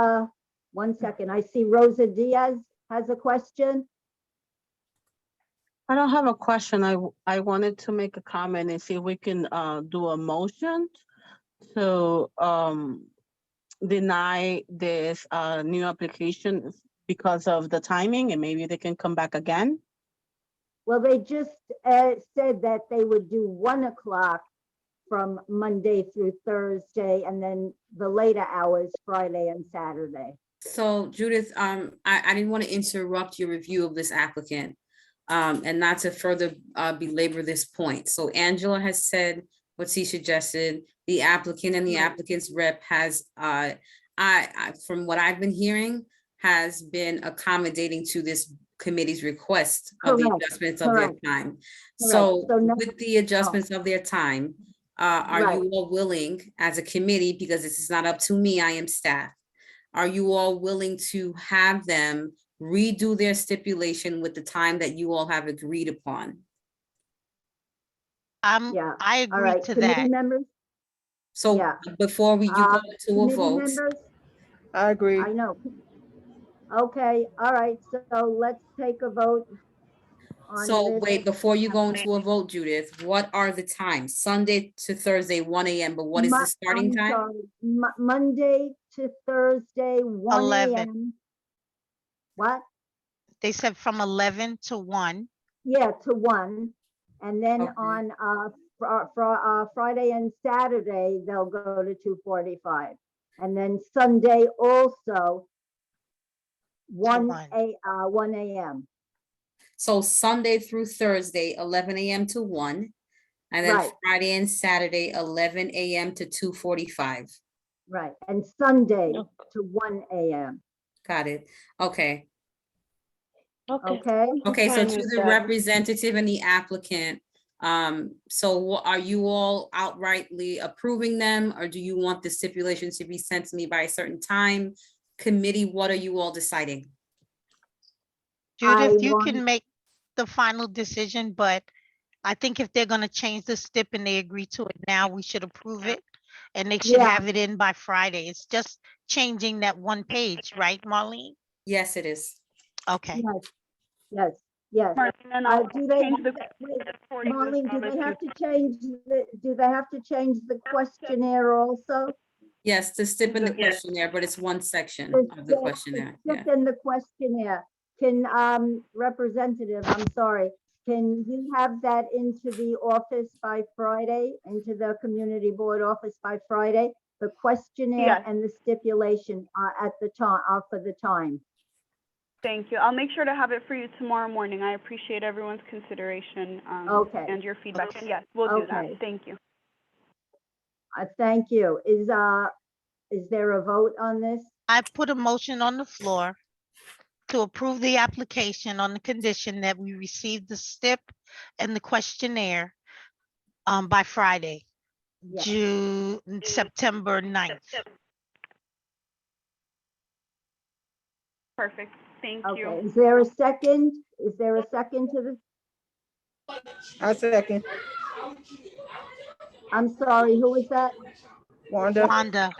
S1: 1 second, I see Rosa Diaz has a question.
S12: I don't have a question. I wanted to make a comment and see if we can do a motion to deny this new application because of the timing, and maybe they can come back again.
S1: Well, they just said that they would do 1 o'clock from Monday through Thursday, and then the later hours, Friday and Saturday.
S3: So Judith, I didn't want to interrupt your review of this applicant. And not to further belabor this point. So Angela has said what she suggested. The applicant and the
S1: Right.
S3: applicant's rep has, from what I've been hearing, has been accommodating to this committee's request of the
S1: Correct,
S3: adjustments of their
S1: correct,
S3: time.
S1: correct.
S3: So
S1: So now-
S3: with the adjustments of their time, are
S1: Right.
S3: you all willing as a committee, because this is not up to me, I am staff, are you all willing to have them redo their stipulation with the time that you all have agreed upon?
S1: Yeah,
S2: I
S1: all
S2: agree
S1: right,
S2: to
S1: committee
S2: that.
S1: members,
S3: So
S1: Yeah.
S3: before you go to a
S1: committee
S3: vote,
S1: members,
S6: I agree.
S1: I know. Okay, all right, so let's take a vote on
S3: so
S1: this.
S3: wait, before you go into a vote, Judith, what are the times? Sunday to Thursday, 1 a.m., but what is the starting
S1: I'm
S3: time?
S1: sorry, Monday to Thursday, 1
S2: 11.
S1: a.m. What?
S2: They said from 11 to 1.
S1: Yeah, to 1. And then
S3: Okay.
S1: on Friday and Saturday, they'll go to 2:45. And then Sunday also, 1
S2: 1.
S1: a.m.
S3: So Sunday through Thursday, 11 a.m. to 1, and then
S1: Right.
S3: Friday and Saturday, 11 a.m. to 2:45.
S1: Right, and Sunday
S11: Okay.
S1: to 1 a.m.
S3: Got it. Okay.
S1: Okay?
S3: Okay, so
S11: fine
S3: to
S11: with
S3: the
S11: that.
S3: representative and the applicant, so are you all outrightly approving them, or do you want the stipulation to be sent to me by a certain time? Committee, what are you all deciding?
S2: Judith,
S1: I
S2: you
S1: want-
S2: can make the final decision, but I think if they're gonna change the stip and they agree to it now, we should approve it. And they should
S1: Yeah.
S2: have it in by Friday. It's just changing that one page, right, Marlene?
S3: Yes, it is.
S2: Okay.
S1: Yes, yes.
S9: Marlene, and I'll
S1: Do they,
S9: change the.
S1: wait,
S9: for
S1: Marlene, do
S9: this
S1: they have to change the questionnaire also?
S3: Yes, to stip in the
S9: Yes.
S3: questionnaire, but it's one section
S1: The
S3: of the
S1: stip-
S3: questionnaire.
S1: the
S3: Yeah.
S1: stip in the questionnaire. Can, representative, I'm sorry, can you have that into the office by Friday, into the community board office by Friday? The questionnaire
S9: Yes.
S1: and the stipulation at the time, for the time.
S9: Thank you. I'll make sure to have it for you tomorrow morning. I appreciate everyone's consideration
S1: Okay.
S9: and your feedback. And yes, we'll do
S1: Okay.
S9: that. Thank you.
S1: Thank you. Is there a vote on this?
S2: I put a motion on the floor to approve the application on the condition that we receive the stip and the questionnaire by Friday,
S1: Yeah.
S2: September 9th.
S9: Perfect. Thank
S1: Okay,
S9: you.
S1: is there a second? Is there a second to the,
S6: I second.
S1: I'm sorry, who is that?
S6: Wanda,
S2: Wanda,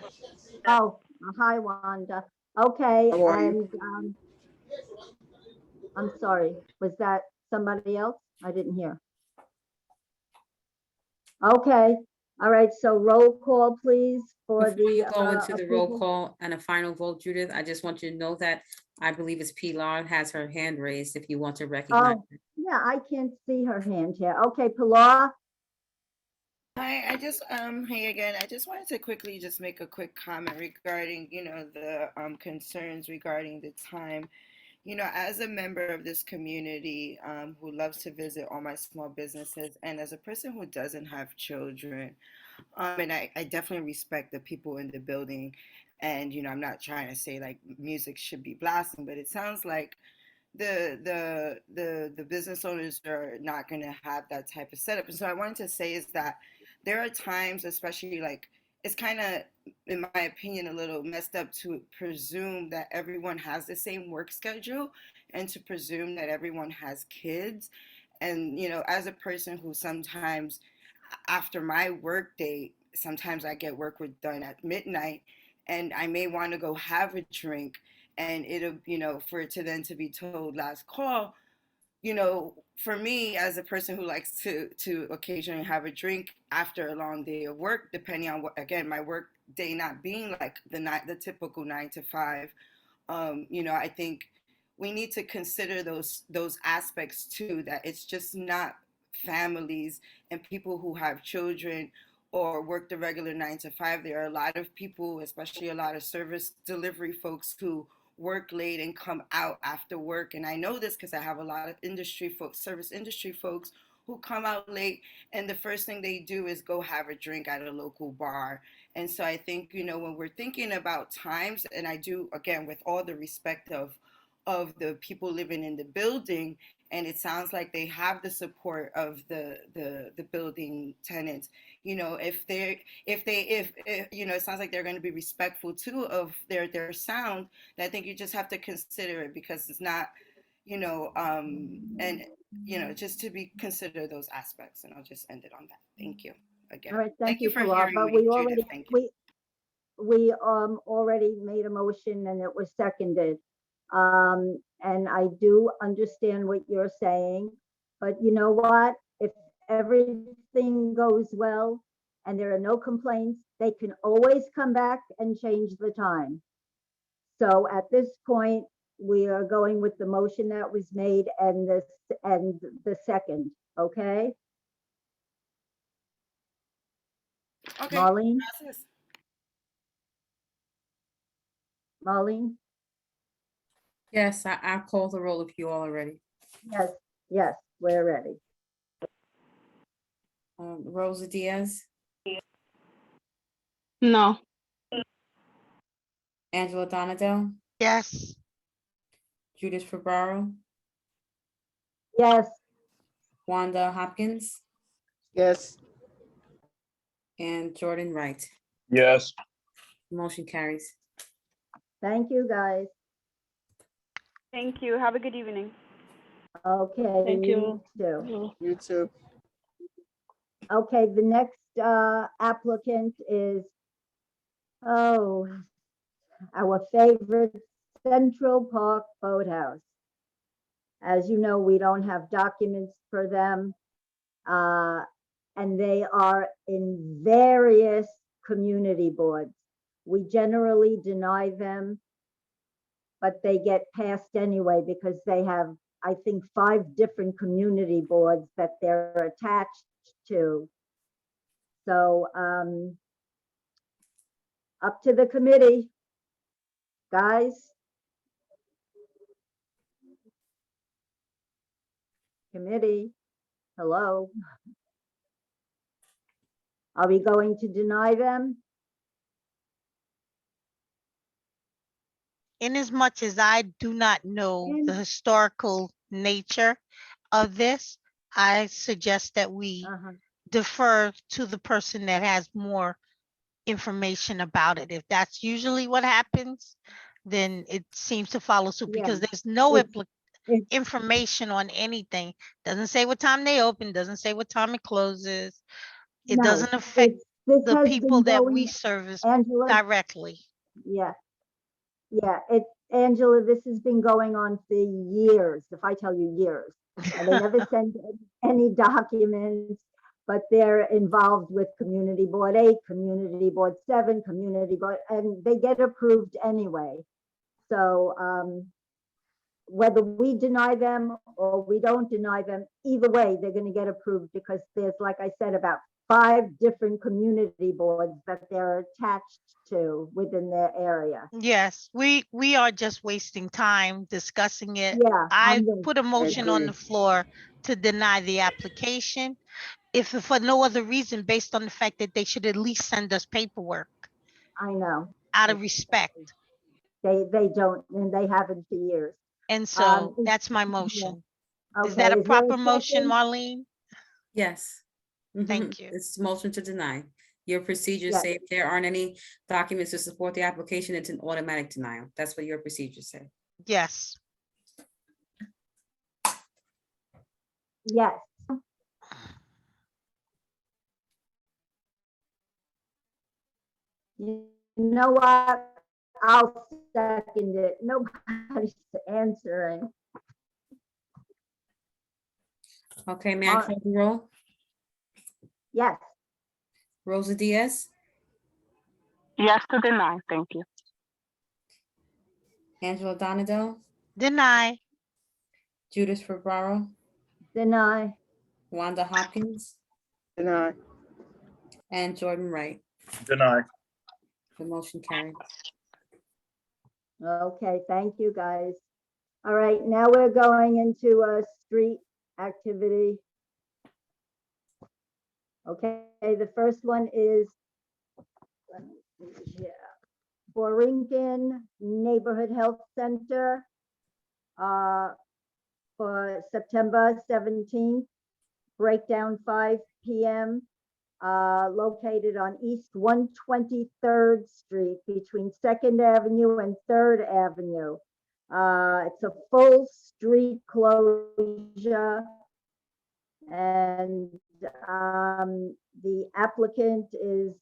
S1: Oh, hi, Wanda. Okay,
S6: How are you?
S1: and, I'm sorry, was that somebody else? I didn't hear. Okay, all right, so roll call, please, for
S3: Before you
S1: the.
S3: go into the roll
S1: approval.
S3: call and a final vote, Judith, I just want you to know that I believe it's Pilar has her hand raised if you want to recognize
S1: Oh,
S3: her.
S1: yeah, I can't see her hand here. Okay, Pilar,
S5: Hi, hey again. I just wanted to quickly just make a quick comment regarding, the concerns regarding the time. As a member of this community who loves to visit all my small businesses, and as a person who doesn't have children, and I definitely respect the people in the building, and I'm not trying to say like music should be blasting, but it sounds like the business owners are not going to have that type of setup. And so I wanted to say is that there are times, especially like it's kind of, in my opinion, a little messed up to presume that everyone has the same work schedule and to presume that everyone has kids. And as a person who sometimes after my work day, sometimes I get work done at midnight, and I may want to go have a drink, and it'll, for it to then to be told last call, for me as a person who likes to occasionally have a drink after a long day of work, depending on what, again, my work day not being like the typical 9 to 5, I think we need to consider those aspects too, that it's just not families and people who have children or work the regular 9 to 5. There are a lot of people, especially a lot of service delivery folks, who work late and come out after work. And I know this because I have a lot of industry folks, service industry folks, who come out late and the first thing they do is go have a drink at a local bar. And so I think, when we're thinking about times, and I do, again, with all the respect of the people living in the building, and it sounds like they have the support of the building tenants. If it sounds like they're going to be respectful too of their sound. I think you just have to consider it, because it's not, and just to be consider those aspects. And I'll just end it on that. Thank you again.
S1: All right,
S5: Thank you for
S1: Fawad,
S5: hearing
S1: but
S5: me,
S1: we
S5: Judith.
S1: already,
S5: Thank you.
S1: we already made a motion and it was seconded. And I do understand what you're saying, but you know what? If everything goes well and there are no complaints, they can always come back and change the time. So at this point, we are going with the motion that was made and the second, okay?
S5: Okay.
S1: Marlene?
S5: Gracias.
S1: Marlene?
S3: Yes, I'll call the roll if you all are ready.
S1: Yes, we're ready.
S3: Rosa Diaz,
S12: No.
S3: Angela Donadell,
S2: Yes.
S3: Judith Ferraro,
S1: Yes,
S3: Wanda Hopkins,
S6: Yes,
S3: and Jordan Wright.
S10: Yes.
S3: Motion carries.
S1: thank you, guys.
S9: Thank you. Have a good evening.
S1: Okay.
S11: Thank you.
S1: Too.
S6: you too.
S1: Okay, the next applicant is, our favorite Central Park Boathouse. As you know, we don't have documents for them. And they are in various community boards. We generally deny them, but they get passed anyway because they have, I think, 5 different community boards that they're attached to. So up to the committee, guys. Committee, hello. Are we going to deny them?
S2: Inasmuch as I do not know the historical nature of this, I suggest that we defer to the person that has more information about it. If that's usually what happens, then it seems to follow suit,
S1: Yeah,
S2: because there's no
S1: it's-
S2: information on anything. Doesn't say what time they open, doesn't say what time it closes. It
S1: No,
S2: doesn't affect
S1: this
S2: the
S1: has
S2: people
S1: been
S2: that we
S1: going-
S2: service
S1: Angela,
S2: directly.
S1: yeah, Angela, this has been going on for years, if I tell you years. And they never send any documents, but they're involved with Community Board 8, Community Board 7, Community Board, and they get approved anyway. So whether we deny them or we don't deny them, either way, they're going to get approved, because there's, like I said, about 5 different community boards that they're attached to within their area.
S2: Yes, we are just wasting time discussing it.
S1: Yeah,
S2: I put a motion on
S6: agree.
S2: the floor to deny the application, if for no other reason, based on the fact that they should at least send us paperwork
S1: I know.
S2: out of respect.
S1: They don't, and they haven't for years.
S2: And so
S1: is-
S2: that's my
S1: yeah.
S2: motion. Is
S1: Okay,
S2: that a
S1: is there
S2: proper motion,
S1: second?
S2: Marlene?
S3: Yes. Mhm.
S2: Thank you.
S3: It's motion to deny. Your procedures
S1: Yes.
S3: say if there aren't any documents to support the application, it's an automatic denial. That's what your procedures say.
S2: Yes.
S1: Yes. You know what? I'll second it. Nobody's answering.
S3: Okay, may I
S1: Mar-
S3: call the roll?
S1: Yes,
S3: Rosa Diaz,
S12: Yes to deny, thank you.
S3: Angela Donadell,
S2: Deny.
S3: Judith Ferraro,
S1: deny.
S3: Wanda Hopkins,
S6: Deny.
S3: and Jordan Wright.
S10: Deny.
S3: The motion carried.
S1: Okay, thank you, guys. All right, now we're going into a street activity. Okay, the first one is, let me see here, Borinquen Neighborhood Health Center for September 17th, breakdown 5 p.m. Located on East 123rd Street between 2nd Avenue and 3rd Avenue. It's a full street closure. And the applicant is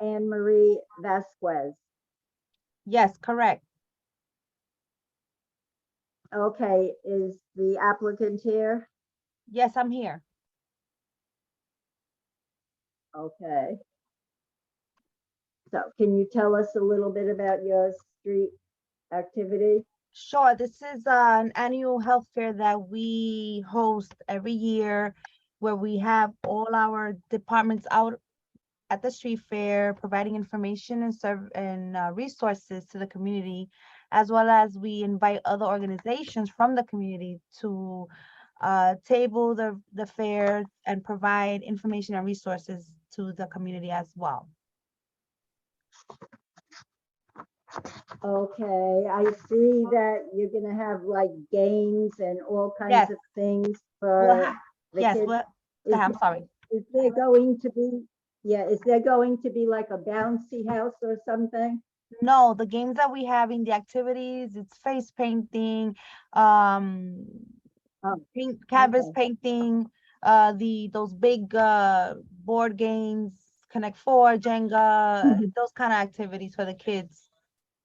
S1: Anne Marie Vasquez.
S13: Yes, correct.
S1: Okay, is the applicant here?
S13: Yes, I'm here.
S1: Okay. So can you tell us a little bit about your street activity?
S13: Sure, this is an annual health fair that we host every year where we have all our departments out at the street fair, providing information and resources to the community, as well as we invite other organizations from the community to table the fair and provide information and resources to the community as well.
S1: Okay, I see that you're gonna have like games and all kinds
S13: Yes.
S1: of things
S13: We'll
S1: for
S13: ha-
S1: the
S13: Yes,
S1: kids.
S13: well,
S1: Is
S13: I'm
S1: there-
S13: sorry.
S1: Is there going to be, yeah, is there going to be like a bouncy house or something?
S13: No, the games that we have in the activities, it's face painting, um,
S1: Oh,
S13: canvas
S1: okay.
S13: painting, those big board games, Connect Four, Jenga, those kind of activities for the kids.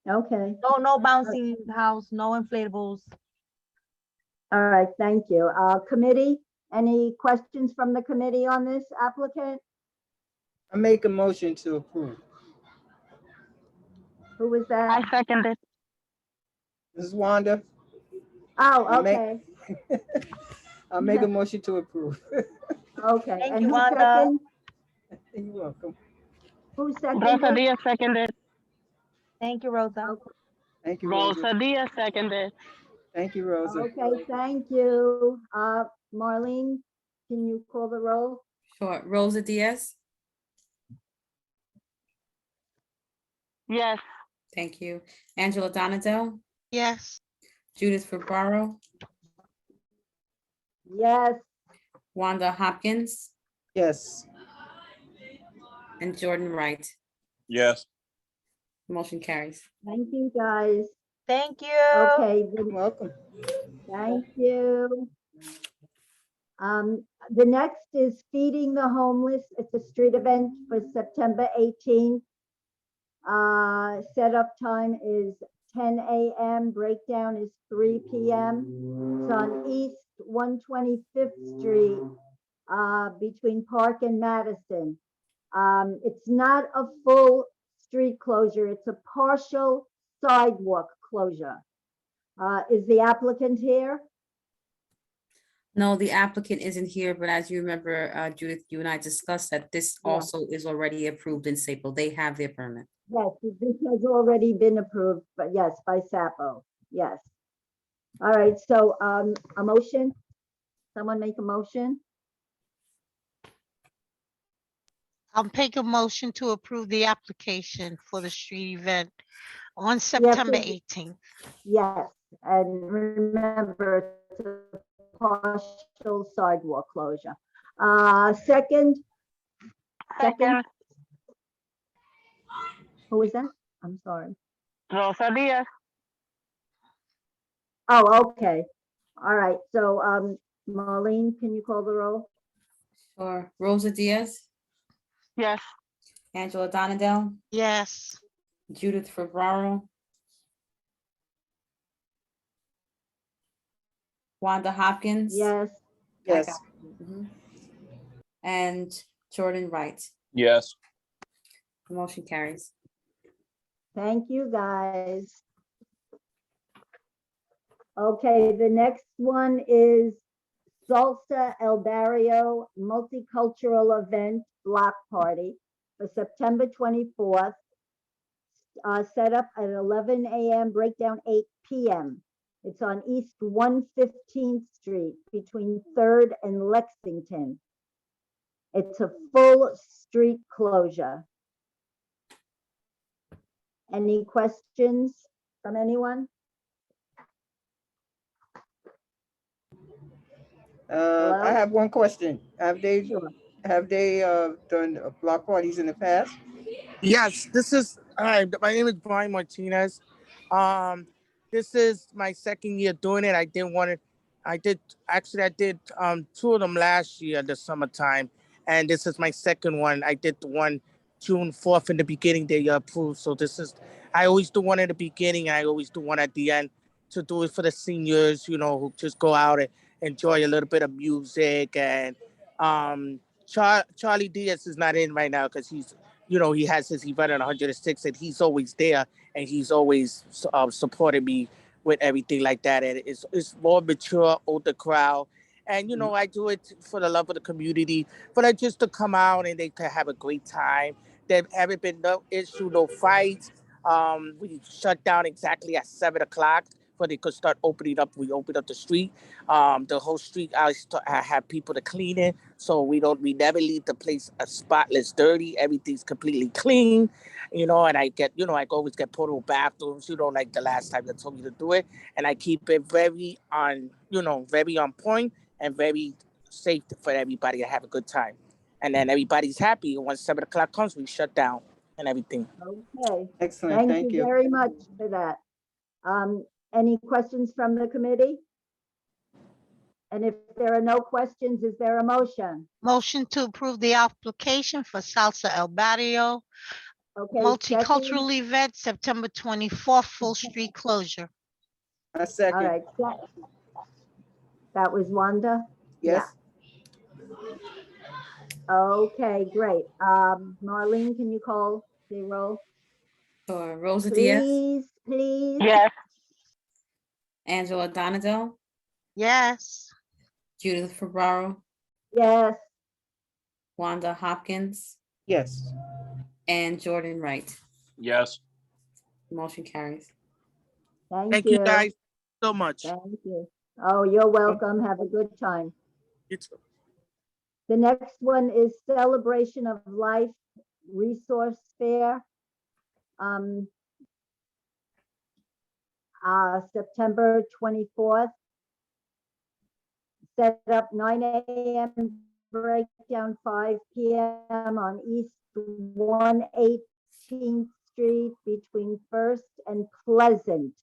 S1: Okay,
S13: No bouncing house, no inflatables.
S1: all right, thank you. Committee, any questions from the committee on this applicant?
S6: I make a motion to approve.
S1: Who was that?
S12: second it.
S6: This is Wanda.
S1: Oh,
S6: I make-
S1: okay,
S6: I'll make a motion to approve.
S1: okay.
S13: Thank
S1: And
S13: you,
S1: who
S13: Wanda.
S1: second?
S6: You're welcome.
S1: Who seconded?
S12: Diaz seconded.
S13: Thank you, Rosa.
S6: Thank you, Rosa.
S12: Diaz seconded.
S6: Thank you, Rosa.
S1: Okay, thank you. Marlene, can you call the roll?
S3: Sure. Rosa Diaz.
S12: Yes.
S3: Thank you. Angela Donadell,
S2: Yes.
S3: Judith Ferraro,
S1: Yes,
S3: Wanda Hopkins,
S6: Yes.
S3: and Jordan Wright.
S10: Yes.
S3: Motion carries.
S1: thank you, guys.
S13: Thank you.
S1: Okay,
S6: You're welcome.
S1: thank you. The next is Feeding the Homeless. It's a street event for September 18th. Setup time is 10 a.m. Breakdown is 3 p.m. It's on East 125th Street, between Park and Madison. It's not a full street closure. It's a partial sidewalk closure. Is the applicant here?
S3: No, the applicant isn't here, but as you remember, Judith, you and I discussed that this
S1: Yeah.
S3: also is already approved in Sapo. They have their permit.
S1: Yes, this has already been approved, but yes, by SAPO, yes. All right, so, a motion? Someone make a motion?
S2: I'll take a motion to approve the application for the street event on September 18th.
S1: Yes, and remember, it's a partial sidewalk closure. Second? Second? Who was that? I'm sorry.
S12: Rosa Diaz.
S1: Oh, okay. All right, so, Marlene, can you call the roll?
S3: Sure. Rosa Diaz,
S12: Yes.
S3: Angela Donadell,
S2: Yes.
S3: Judith Ferraro, Wanda Hopkins.
S1: Yes,
S6: Yes.
S3: Mhm. And Jordan Wright.
S10: Yes.
S3: Motion carries.
S1: thank you, guys. Okay, the next one is Salsa El Barrio Multicultural Event Block Party for September 24th. set up at 11 a.m., breakdown 8 p.m. It's on East 115th Street between 3rd and Lexington. It's a full street closure. Any questions from anyone?
S6: I have one question. Have they
S1: Sure.
S6: done block parties in the past?
S14: Yes, this is hi. My name is Brian Martinez. This is my second year doing it. I did two of them last year, the summertime, and this is my second one. I did the one June 4th in the beginning they approved. So I always do one in the beginning and I always do one at the end to do it for the seniors, who just go out and enjoy a little bit of music. And Charlie Diaz is not in right now because he has his event on 106 and he's always there and he's always supported me with everything like that. And it's more mature, older crowd. And, I do it for the love of the community, but I just to come out and they can have a great time. There haven't been no issue, no fights. We shut down exactly at 7 o'clock for they could start opening up. We opened up the street. The whole street, I have people to clean it. So we never leave the place spotless, dirty. Everything's completely clean, and I always get portable bathrooms, like the last time they told me to do it. And I keep it very on point and very safe for everybody to have a good time. And then everybody's happy. Once 7 o'clock comes, we shut down and everything.
S1: Okay.
S6: Excellent.
S1: Thank you very much for that. Any questions from the committee? And if there are no questions, is there a motion?
S2: Motion to approve the application for Salsa El Barrio
S1: Okay.
S2: multicultural event, September 24th, full street closure.
S6: A second.
S1: All right. That was Wanda?
S6: Yes.
S1: Okay, great. Marlene, can you call the roll?
S3: Sure. Rosa Diaz,
S1: Please.
S12: Yes.
S3: Angela Donadell,
S2: Yes.
S3: Judith Ferraro,
S1: Yes.
S3: Wanda Hopkins,
S6: Yes.
S3: and Jordan Wright.
S10: Yes.
S3: Motion carries.
S1: Thank
S14: you guys so much.
S1: Thank you. Oh, you're welcome. Have a good time.
S14: You too.
S1: The next one is Celebration of Life Resource Fair. September 24th. Set up 9 a.m. breakdown 5 p.m. on East 118th Street between First and Pleasant.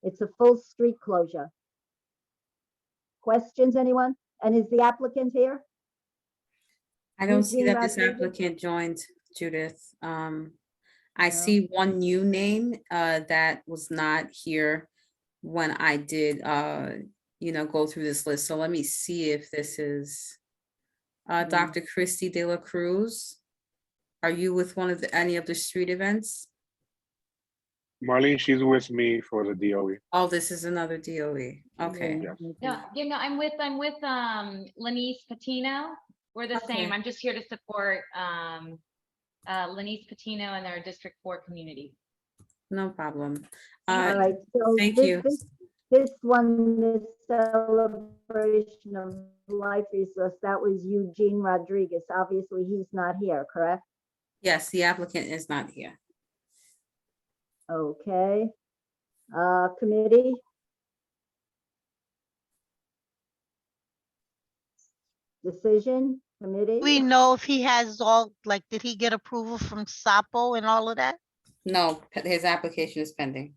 S1: It's a full street closure. Questions, anyone? And is the applicant here?
S3: I don't see
S1: Eugene
S3: that this
S1: Rodriguez?
S3: applicant joined, Judith. I see one new name that was not here when I did go through this list. So let me see if this is Dr. Christy De La Cruz. Are you with any of the street events?
S15: Marlene, she's with me for the DOE.
S3: Oh, this is another DOE. Okay.
S15: Yeah.
S16: No, I'm with Lenise Patino. We're the same. I'm just here to support Lenise Patino and their District 4 community.
S3: No problem.
S1: All right, so
S3: Thank you.
S1: This one, the Celebration of Life Resource, that was Eugene Rodriguez. Obviously, he's not here, correct?
S3: Yes, the applicant is not here.
S1: Okay. Committee? Decision, committee?
S2: We know if he has did he get approval from SAPO and all of that?
S3: No, his application is pending.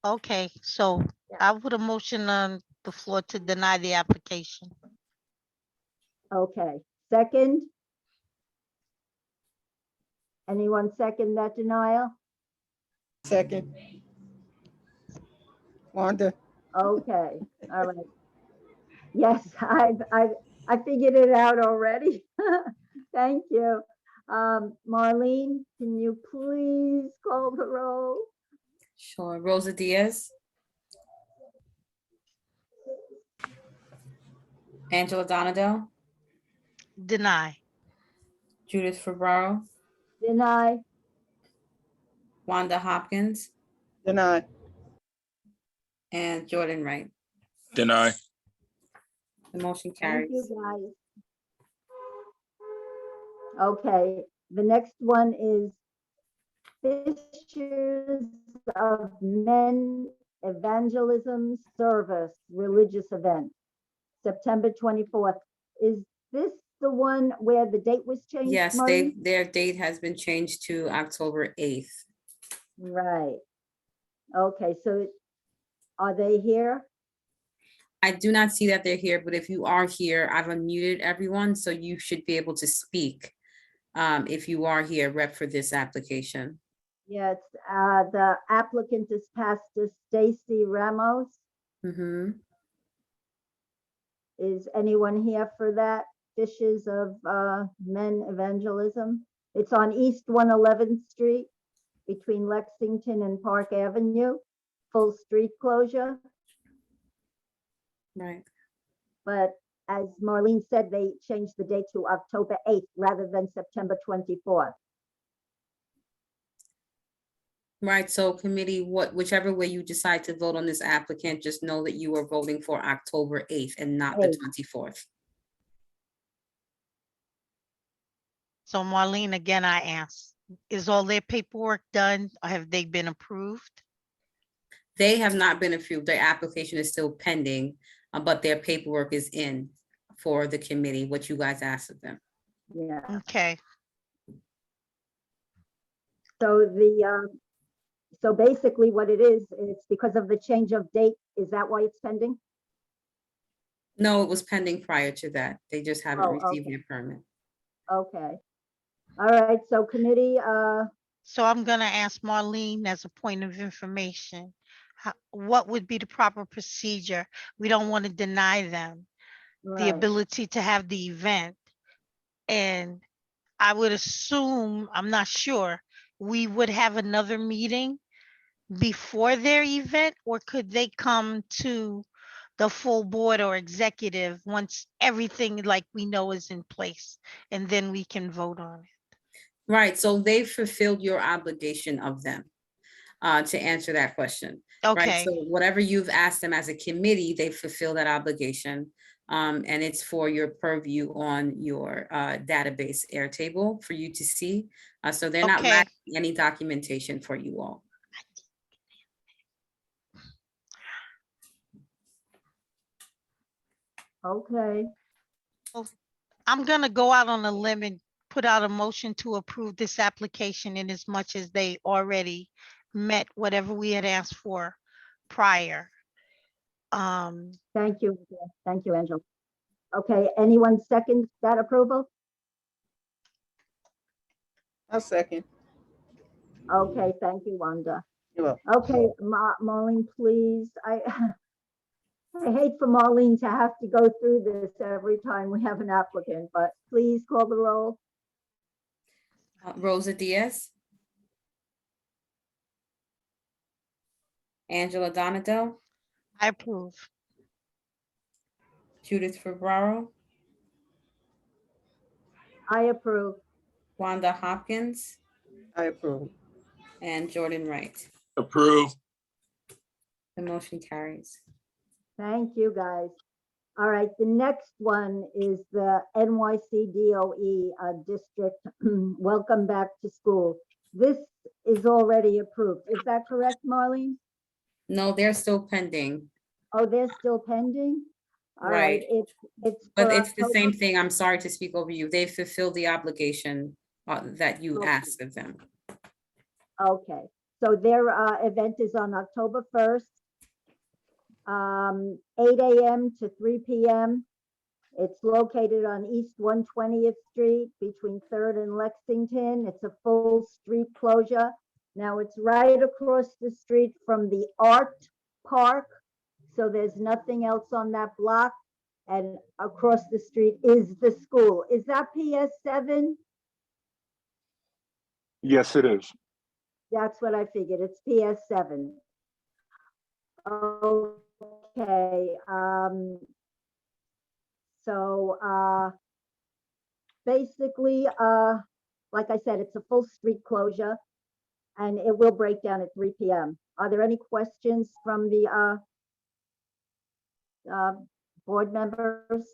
S2: Okay, so I put a motion on the floor to deny the application.
S1: Okay, second? Anyone second that denial?
S6: Second. Wanda.
S1: Okay, all right. Yes, I figured it out already. Thank you. Marlene, can you please call the roll?
S3: Sure. Rosa Diaz. Angela Donadell.
S2: Deny.
S3: Judith Ferraro.
S1: Deny.
S3: Wanda Hopkins,
S6: Deny.
S3: and Jordan Wright.
S10: Deny.
S3: The motion
S1: Thank you,
S3: carries.
S1: guys. Okay, the next one is Fishers of Men Evangelism Service Religious Event, September 24th. Is this the one where the date was changed,
S3: Yes,
S1: Marty?
S3: their date has been changed to October 8th.
S1: Right. Okay, so are they here?
S3: I do not see that they're here, but if you are here, I've unmuted everyone, so you should be able to speak if you are here, rep for this application.
S1: Yes, the applicant is Pastor Stacy Ramos.
S3: Mhm.
S1: Is anyone here for that? Fishes of Men Evangelism. It's on East 111th Street between Lexington and Park Avenue. Full street closure.
S3: Right.
S1: But as Marlene said, they changed the date to October 8th rather than September 24th.
S3: Right, so committee, whichever way you decide to vote on this applicant, just know that you are voting for October 8th and not the 24th.
S2: So Marlene, again, I ask, is all their paperwork done? Or have they been approved?
S3: They have not been approved. Their application is still pending, but their paperwork is in for the committee, what you guys asked of them.
S1: Yeah.
S2: Okay.
S1: So so basically what it is, it's because of the change of date. Is that why it's pending?
S3: No, it was pending prior to that. They just haven't
S1: Oh,
S3: received
S1: okay.
S3: their permit.
S1: Okay. All right, so committee,
S2: So I'm gonna ask Marlene as a point of information, what would be the proper procedure? We don't want to deny them the
S1: right.
S2: ability to have the event. And I would assume, I'm not sure, we would have another meeting before their event, or could they come to the full board or executive once everything like we know is in place, and then we can vote on it?
S3: Right, so they fulfilled your obligation of them to answer that question. Right,
S2: Okay,
S3: so whatever you've asked them as a committee, they fulfill that obligation. And it's for your purview on your database Airtable for you to see. So they're not
S2: okay.
S3: lacking any documentation for you all.
S1: Okay.
S2: I'm gonna go out on a limb and put out a motion to approve this application in as much as they already met whatever we had asked for prior.
S1: Thank you. Thank you, Angela. Okay, anyone second that approval?
S6: I'll second.
S1: Okay, thank you, Wanda.
S6: You're welcome.
S1: Okay, Marlene, please. I hate for Marlene to have to go through this every time we have an applicant, but please call the roll.
S3: Rosa Diaz. Angela Donato,
S2: I approve.
S3: Judith Ferraro,
S1: I approve.
S3: Wanda Hopkins,
S6: I approve.
S3: and Jordan Wright.
S10: Approve.
S3: The motion carries.
S1: Thank you, guys. All right, the next one is the NYC DOE district. Welcome back to school. This is already approved. Is that correct, Marlene?
S3: No, they're still pending,
S1: Oh, they're still pending? All right,
S3: right?
S1: it's
S3: But
S1: for
S3: it's the
S1: October.
S3: same thing. I'm sorry to speak over you. They fulfilled the obligation that you
S1: Okay.
S3: asked of them.
S1: Okay, so their event is on October 1st, 8 a.m. to 3 p.m. It's located on East 120th Street between 3rd and Lexington. It's a full street closure. Now it's right across the street from the art park. So there's nothing else on that block. And across the street is the school. Is that PS7?
S15: Yes, it is.
S1: That's what I figured. It's PS7. Okay. So basically, like I said, it's a full street closure. and it will break down at 3 p.m. Are there any questions from the board members?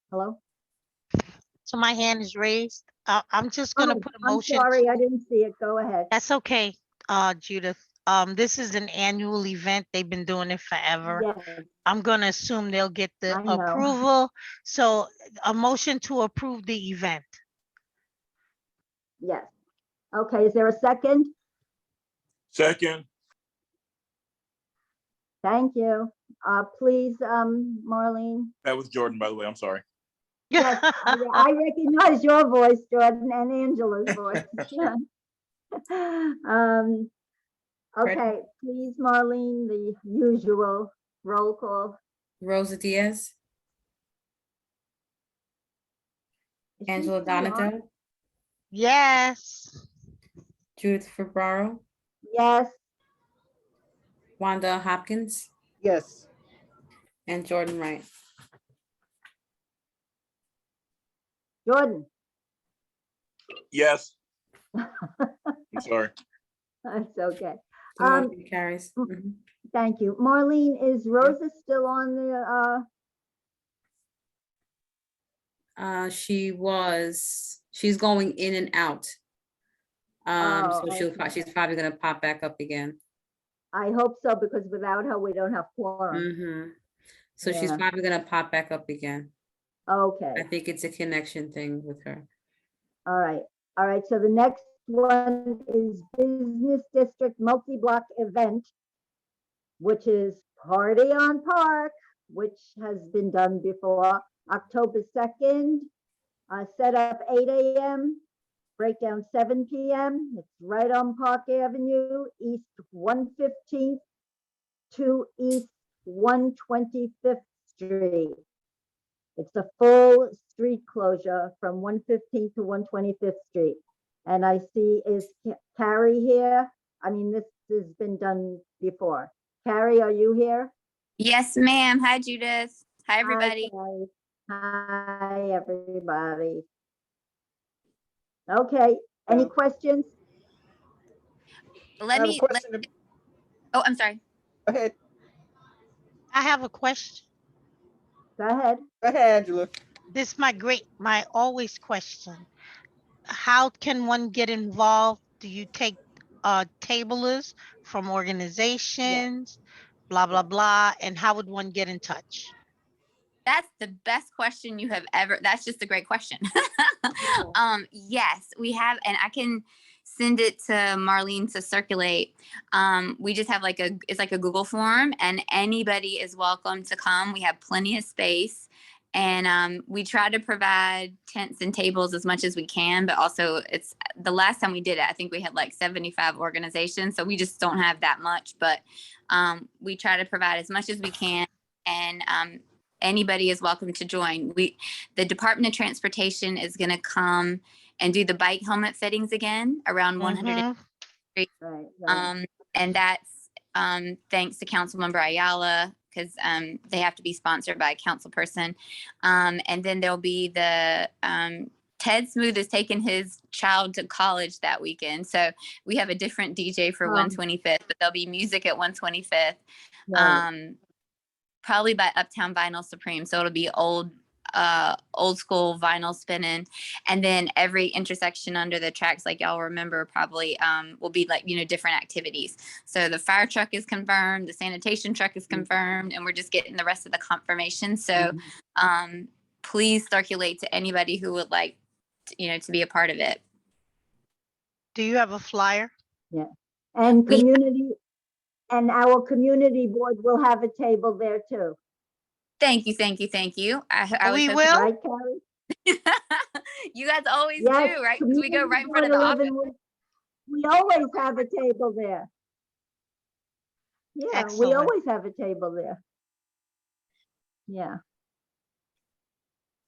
S1: Hello?
S2: So my hand is raised. I'm just gonna
S1: Oh,
S2: put a
S1: I'm
S2: motion.
S1: sorry, I didn't see it. Go ahead.
S2: That's okay, Judith. This is an annual event. They've been doing it forever.
S1: Yes,
S2: I'm gonna assume they'll get the
S1: I know.
S2: approval. So a motion to approve the event.
S1: Yes. Okay, is there a second?
S10: Second.
S1: Thank you. Please, Marlene.
S10: That was Jordan, by the way. I'm sorry.
S1: Yes, I recognize your voice, Jordan, and Angela's voice. Okay, please, Marlene, the usual roll call.
S3: Rosa Diaz,
S1: Is she
S3: Angela
S1: still on?
S3: Donato,
S2: Yes.
S3: Judith Ferraro,
S1: Yes,
S3: Wanda Hopkins,
S6: Yes.
S3: and Jordan Wright.
S1: Jordan.
S10: Yes. I'm sorry.
S1: That's okay.
S3: The motion carries. Mhm.
S1: Thank you. Marlene, is Rosa still on the,
S3: She's going in and out.
S1: Oh,
S3: So she's probably gonna pop back up again.
S1: I hope so, because without her, we don't have quorum.
S3: Mm-hmm. So she's
S1: Yeah.
S3: probably gonna pop back up again.
S1: Okay,
S3: I think it's a connection thing with her.
S1: all right. All right, so the next one is Business District Multi-Block Event, which is Party on Park, which has been done before, October 2nd. Set up 8 a.m., breakdown 7 p.m. It's right on Park Avenue, East 115th to East 125th Street. It's a full street closure from 115th to 125th Street. And I see is Carrie here? I mean, this has been done before. Carrie, are you here?
S17: Yes, ma'am. Hi, Judith. Hi, everybody.
S1: Hi, everybody. Okay, any questions?
S17: Let me. Oh, I'm sorry.
S6: Go ahead.
S2: I have a question.
S1: Go ahead.
S6: Go ahead, Angela.
S2: This is my always question. How can one get involved? Do you take tablers from organizations, blah, blah, blah, and how would one get in touch?
S17: That's the best question you have ever. That's just a great question. Yes, we have, and I can send it to Marlene to circulate. We just have it's like a Google form, and anybody is welcome to come. We have plenty of space, and we try to provide tents and tables as much as we can. But also, it's the last time we did it, I think we had like 75 organizations, so we just don't have that much. But we try to provide as much as we can, and anybody is welcome to join. The Department of Transportation is going to come and do the bike helmet fittings again around 100th Street. And that's thanks to Councilmember Ayala, because they have to be sponsored by a council person. And then there'll be the Ted Smooth is taking his child to college that weekend. So we have a different DJ for 125th, but there'll be music at 125th. Probably by Uptown Vinyl Supreme. So it'll be old school vinyl spinning. And then every intersection under the tracks, like y'all remember, probably will be different activities. So the fire truck is confirmed, the sanitation truck is confirmed, and we're just getting the rest of the confirmation. So please circulate to anybody who would like to be a part of it.
S2: Do you have a flyer?
S1: Yeah. And and our community board will have a table there too.
S17: Thank you. I
S2: We
S17: was
S2: will.
S1: Right, Carrie?
S17: You guys always
S1: Yes,
S17: do, right? 'Cause we go right in front of the
S1: Community
S17: office.
S1: Board 11 we always have a table there. Yeah, we
S2: Excellent.
S1: always have a table there. Yeah.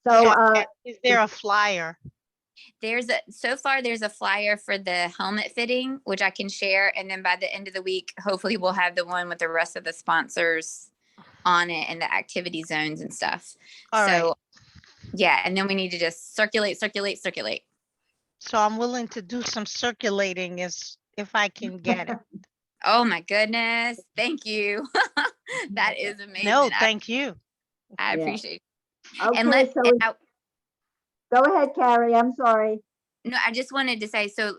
S1: So,
S2: is there a flyer?
S17: So far there's a flyer for the helmet fitting, which I can share. And then by the end of the week, hopefully we'll have the one with the rest of the sponsors on it and the activity zones and stuff.
S2: All right.
S17: Yeah. And then we need to just circulate.
S2: So I'm willing to do some circulating if I can get it.
S17: Oh my goodness. Thank you. That is amazing.
S2: No, thank you.
S17: I
S1: Yeah.
S17: appreciate it. And
S1: Okay, so go ahead, Carrie. I'm sorry.
S17: no, I just wanted to say, so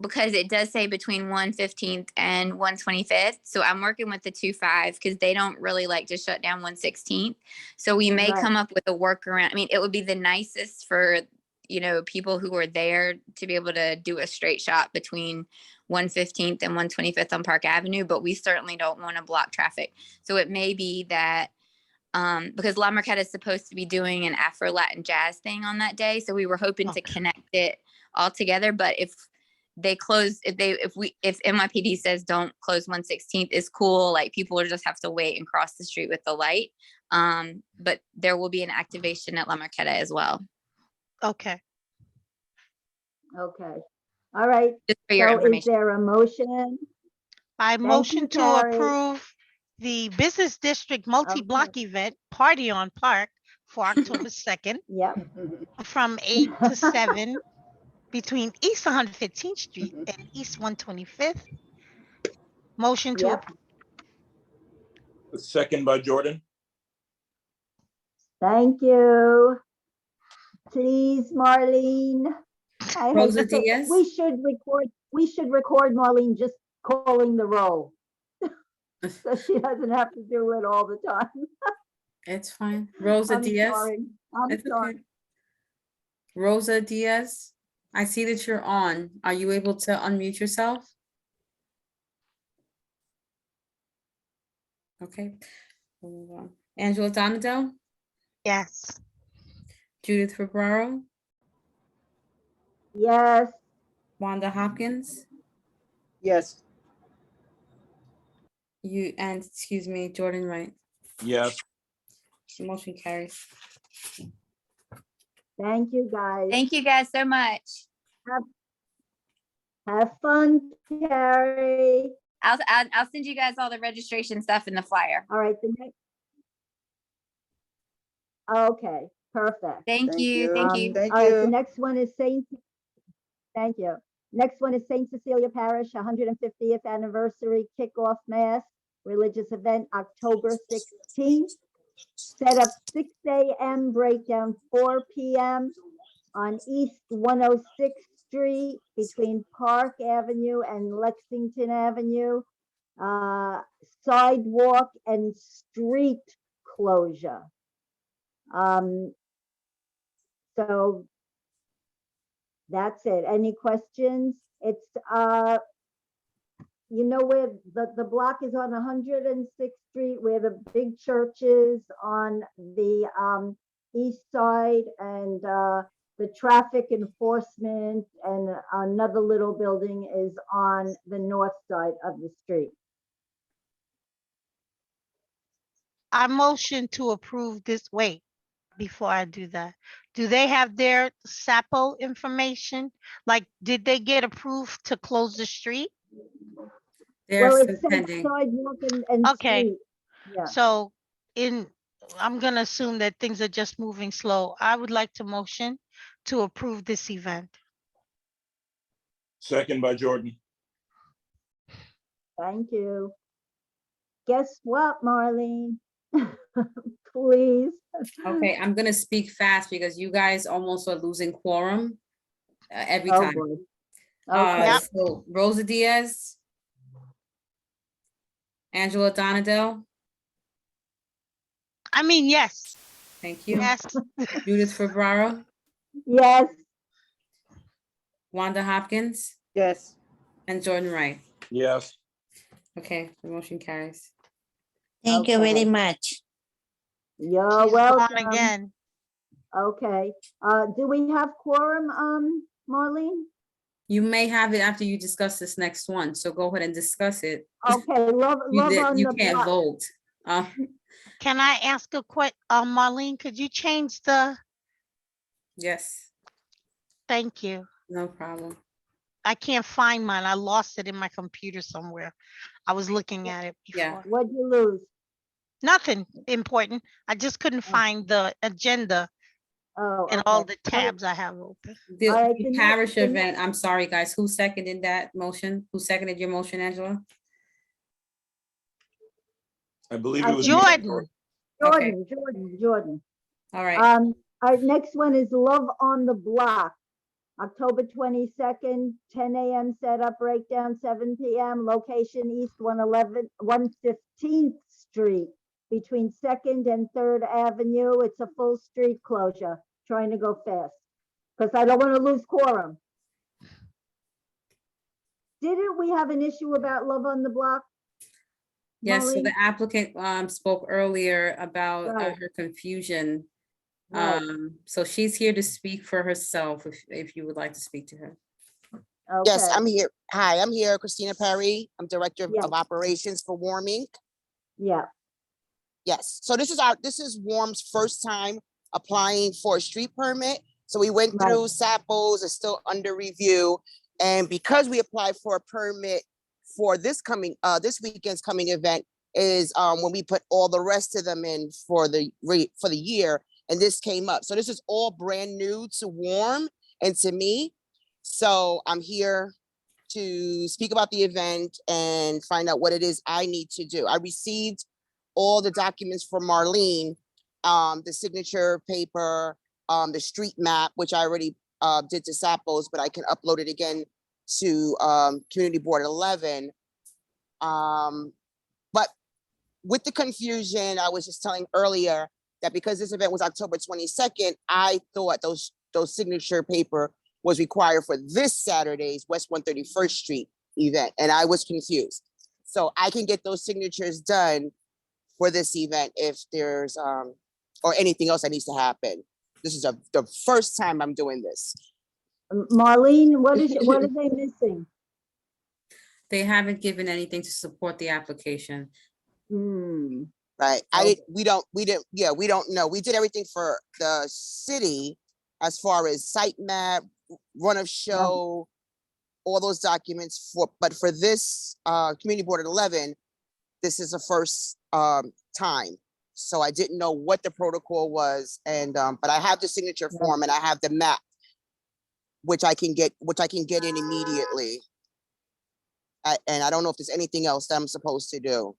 S17: because it does say between 115th and 125th. So I'm working with the 2-5 because they don't really like to shut down 116th. So we may
S1: Right.
S17: come up with a workaround. I mean, it would be the nicest for, people who are there to be able to do a straight shot between 115th and 125th on Park Avenue, but we certainly don't want to block traffic. So it may be that because La Marqueta is supposed to be doing an Afro Latin jazz thing on that day. So we were hoping to connect it all together. But if they close, if NYPD says don't close 116th, is cool. Like people will just have to wait and cross the street with the light. But there will be an activation at La Marqueta as well.
S2: Okay.
S1: Okay. All right.
S17: Just for your
S1: So is
S17: information.
S1: there a motion?
S2: I
S1: Thank you,
S2: motion to
S1: Carrie.
S2: approve the Business District Multi-Block Event Party on Park for October 2nd
S1: Yep.
S2: from 8 to 7 between East 115th Street and East 125th. Motion to
S1: Yep.
S2: approve.
S10: Second by Jordan.
S1: Thank you. Please, Marlene. I hate
S3: Rosa
S1: to say,
S3: Diaz?
S1: we should record Marlene just calling the roll. So she doesn't have to do it all the time.
S3: It's fine. Rosa
S1: I'm
S3: Diaz?
S1: sorry. I'm
S3: It's
S1: sorry.
S3: okay. Rosa Diaz, I see that you're on. Are you able to unmute yourself? Okay. Hold on. Angela Donadell,
S2: Yes.
S3: Judith Ferraro,
S1: Yes.
S3: Wanda Hopkins,
S6: Yes.
S3: excuse me, Jordan Wright.
S10: Yes.
S3: Motion carries.
S1: Thank you, guys.
S17: Thank you guys so much.
S1: Have fun, Carrie.
S17: I'll send you guys all the registration stuff in the flyer.
S1: All right, the next. Okay, perfect.
S17: Thank you. Thank you.
S6: Thank
S1: All right, the
S6: you.
S1: next one is thank you. Next one is Saint Cecilia Parish, 150th Anniversary Kickoff Mass, religious event, October 16th. Set up 6 a.m., breakdown 4 p.m. on East 106th Street between Park Avenue and Lexington Avenue. Sidewalk and street closure. So that's it. Any questions? It's where the block is on 106th Street, where the big church is on the east side, and the traffic enforcement and another little building is on the north side of the street.
S2: I motion to approve this. Wait, before I do that, do they have their SAPO information? Like, did they get approved to close the street?
S1: Well,
S3: There's
S1: it
S3: some
S1: says
S3: pending.
S1: sidewalk and
S2: Okay.
S1: street. Yeah.
S2: So I'm gonna assume that things are just moving slow. I would like to motion to approve this event.
S10: Second by Jordan.
S1: Thank you. Guess what, Marlene? Please.
S3: Okay, I'm gonna speak fast because you guys almost are losing quorum every
S1: Oh,
S3: time.
S1: boy. Okay.
S2: Yep.
S3: So Rosa Diaz, Angela Donadell,
S2: I mean, yes.
S3: thank you.
S2: Yes.
S3: Judith Ferraro,
S1: Yes.
S3: Wanda Hopkins,
S6: Yes.
S3: and Jordan Wright.
S10: Yes.
S3: Okay, the motion carries.
S1: Thank you very
S13: much.
S1: You're
S2: She's
S1: welcome.
S2: gone again.
S1: Okay. Do we have quorum, Marlene?
S3: You may have it after you discuss this next one, so go ahead and discuss it.
S1: Okay, love on
S3: You
S1: the
S3: can't
S1: block.
S3: vote.
S2: Can I ask a quick, Marlene, could you change the,
S3: Yes,
S2: thank you.
S3: no problem.
S2: I can't find mine. I lost it in my computer somewhere. I was looking at it
S3: Yeah.
S2: before.
S1: What'd you lose?
S2: Nothing important. I just couldn't find the agenda
S1: Oh,
S2: and all
S1: okay.
S2: the tabs I have open.
S3: The
S1: All right,
S3: the
S1: the next-
S3: parish
S1: the
S3: event, I'm sorry, guys, who seconded that motion? Who seconded your motion, Angela?
S10: I believe
S1: I
S10: it was
S1: think-
S10: me.
S2: Jordan,
S3: Okay.
S1: Jordan.
S3: All right,
S1: Our next one is Love on the Block. October 22nd, 10 a.m. setup, breakdown, 7 p.m. Location East 115th Street between 2nd and 3rd Avenue. It's a full street closure, trying to go fast because I don't want to lose quorum. Didn't we have an issue about Love on the Block?
S3: yes, so
S1: Molly?
S3: the applicant spoke earlier about
S1: Right.
S3: her confusion.
S1: Right.
S3: So she's here to speak for herself, if you would like to speak to her.
S18: Yes,
S1: Okay.
S18: I'm here. Hi, I'm here, Christina Perry. I'm Director
S1: Yes.
S18: of Operations for Warm Inc.
S1: Yeah.
S18: Yes, so this is Warm's first time applying for a street permit. So we went
S1: Right.
S18: through SAPOs, it's still under review. And because we applied for a permit for this weekend's coming event is when we put all the rest of them in for the year, and this came up. So this is all brand new to Warm and to me. So I'm here to speak about the event and find out what it is I need to do. I received all the documents from Marlene, the signature paper, the street map, which I already did to Sappos, but I can upload it again to Community Board 11. But with the confusion, I was just telling earlier that because this event was October 22nd, I thought those signature paper was required for this Saturday's West 131st Street event, and I was confused. So I can get those signatures done for this event if there's or anything else that needs to happen. This is the first time I'm doing this.
S1: Marlene, what are they missing?
S3: They haven't given anything to support the application.
S18: Right. We don't know. We did everything for the city as far as site map, run of show, all those documents but for this Community Board at 11, this is the first time. So I didn't know what the protocol was. And but I have the signature form and I have the map, which I can get in immediately. And I don't know if there's anything else that I'm supposed to do.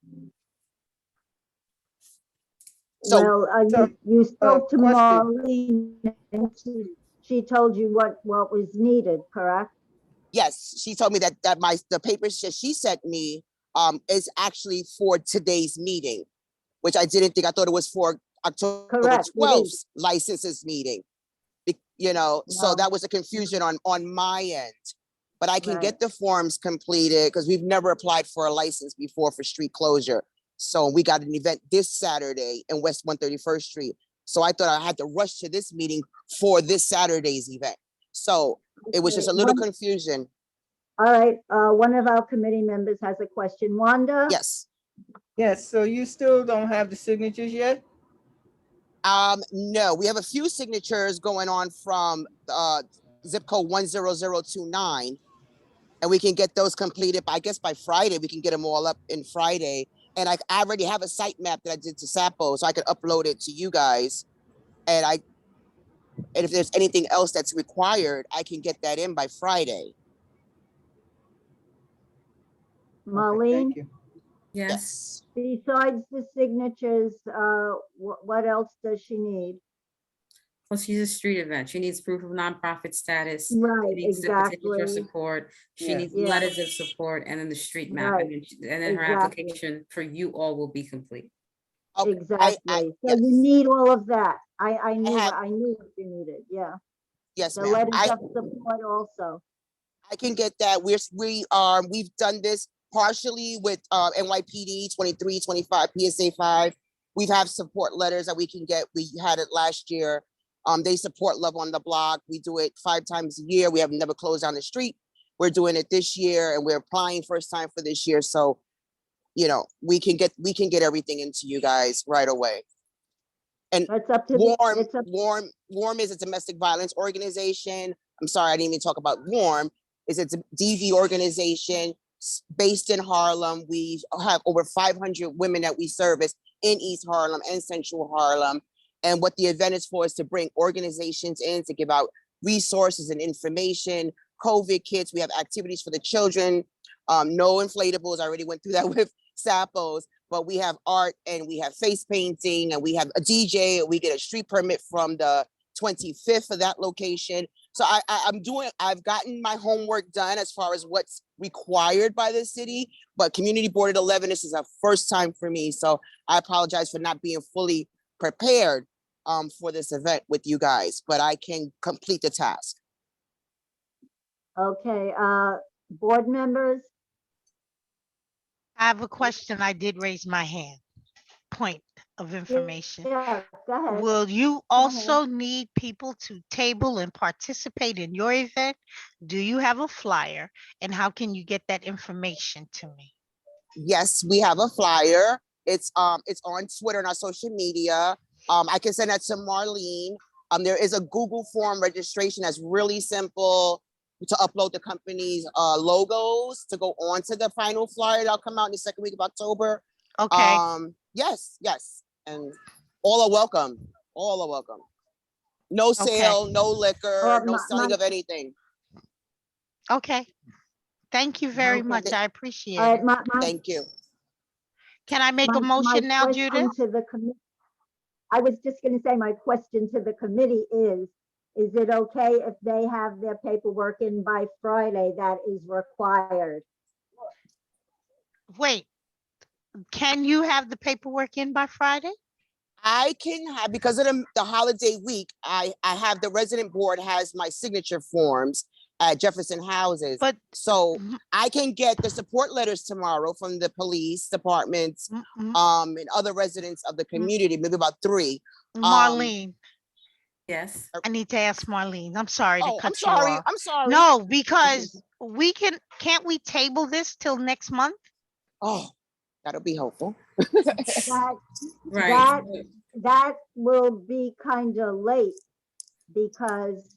S18: So,
S1: You spoke to
S6: question.
S1: Marlene and she told you what was needed, correct?
S18: yes, she told me that the papers that she sent me is actually for today's meeting, which I didn't think. I thought it was for October
S1: Correct, it
S18: 12th
S1: is.
S18: licenses meeting. So
S1: No.
S18: that was a confusion on my end. But I can
S1: Right.
S18: get the forms completed because we've never applied for a license before for street closure. So we got an event this Saturday in West 131st Street. So I thought I had to rush to this meeting for this Saturday's event. So it was just a little confusion.
S1: All right, one of our committee members has a question. Wanda?
S18: Yes.
S6: Yes, so you still don't have the signatures yet?
S18: No, we have a few signatures going on from zip code 10029, and we can get those completed. I guess by Friday, we can get them all up in Friday. And I already have a site map that I did to Sapo, so I could upload it to you guys. And if there's anything else that's required, I can get that in by Friday.
S1: Marlene?
S3: Yes.
S1: Besides the signatures, what else does she need?
S3: Well, she's a street event. She needs proof of nonprofit status.
S1: Right,
S3: She needs the petition for
S1: exactly.
S3: support. She
S6: Yeah.
S3: needs
S1: Yeah.
S3: letters of support and then the street map.
S1: Right,
S3: And then her
S1: exactly.
S3: application for you all will be complete.
S18: Okay.
S1: Exactly. So
S18: yes.
S1: you need all of that. I knew
S18: have-
S1: I knew what you needed. Yeah.
S18: Yes,
S1: The
S18: ma'am.
S1: letters of support also.
S18: I can get that. We've done this partially with NYPD 23, 25, PSA 5. We've had support letters that we can get. We had it last year. They support Love on the Block. We do it 5 times a year. We have never closed down the street. We're doing it this year and we're applying first time for this year. So, we can get everything into you guys right away. And
S1: It's up to
S18: Warm is a domestic violence organization. I'm sorry, I didn't even talk about Warm. It's a DV organization based in Harlem. We have over 500 women that we service in East Harlem and Central Harlem. And what the event is for is to bring organizations in to give out resources and information, COVID kits. We have activities for the children. No inflatables. I already went through that with Sappos, but we have art and we have face painting and we have a DJ. We get a street permit from the 25th for that location. So I've gotten my homework done as far as what's required by the city, but Community Board at 11, this is a first time for me. So I apologize for not being fully prepared for this event with you guys, but I can complete the task.
S1: Okay, board members?
S2: I have a question. I did raise my hand. Point of information.
S1: Yeah, go ahead.
S2: Will you
S1: Go ahead.
S2: also need people to table and participate in your event? Do you have a flyer? And how can you get that information to me?
S18: Yes, we have a flyer. It's on Twitter and our social media. I can send that to Marlene. There is a Google form registration that's really simple to upload the company's logos to go onto the final flyer that'll come out in the second week of October.
S2: Okay.
S18: Yes. And all are welcome. All are welcome. No sale, no liquor, no selling of anything.
S2: Okay. Thank you very
S1: Okay.
S2: much. I appreciate
S1: All
S2: it.
S1: right,
S18: Thank you.
S2: Can I make a
S1: my
S2: motion now,
S1: question
S2: Judith?
S1: to the committee. I was just going to say, my question to the committee is it okay if they have their paperwork in by Friday? That is required.
S2: Wait, can you have the paperwork in by Friday?
S18: I can have, because of the holiday week, I have the resident board has my signature forms at Jefferson Houses.
S2: But
S18: so I can get the support letters tomorrow from the police departments, and other residents of the community, maybe about 3.
S2: Marlene.
S3: Yes.
S2: I need to ask Marlene. I'm sorry to cut you
S18: sorry.
S2: off.
S18: I'm sorry.
S2: No, because can't we table this till next month?
S18: Oh, that'll be helpful.
S1: That will be kind of late because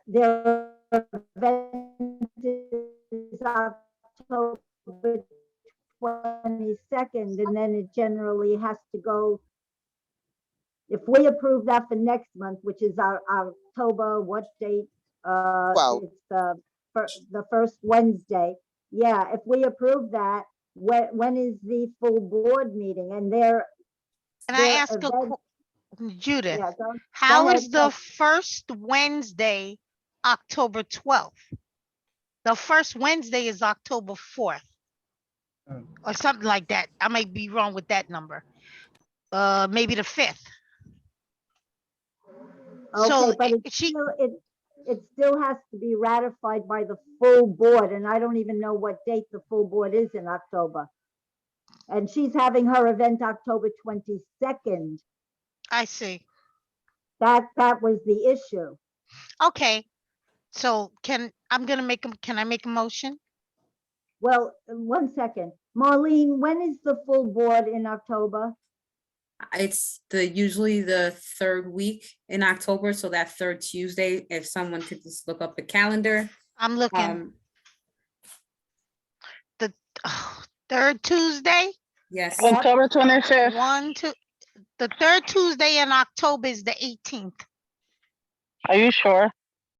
S1: their event is October 22nd, and then it generally has to go. If we approve that for next month, which is our October, what date? It's the first Wednesday. Yeah, if we approve that, when is the full board meeting? And
S2: Can I ask Judith,
S1: Yeah,
S2: how
S1: ahead,
S2: is the first Wednesday, October 12th? The first Wednesday is October 4th or something like that. I might be wrong with that number. Maybe the 5th.
S1: Okay,
S2: So
S1: but it still has to be ratified by the full board, and I don't even know what date the full board is in October. And she's having her event October 22nd.
S2: I see.
S1: That was the issue.
S2: Okay. So can I make a motion?
S1: Well, 1 second. Marlene, when is the full board in October?
S3: It's usually the 3rd week in October, so that 3rd Tuesday, if someone could just look up the calendar.
S2: I'm looking. The 3rd Tuesday?
S3: Yes.
S12: October 25th.
S2: The 3rd Tuesday in October is the 18th.
S12: Are you sure?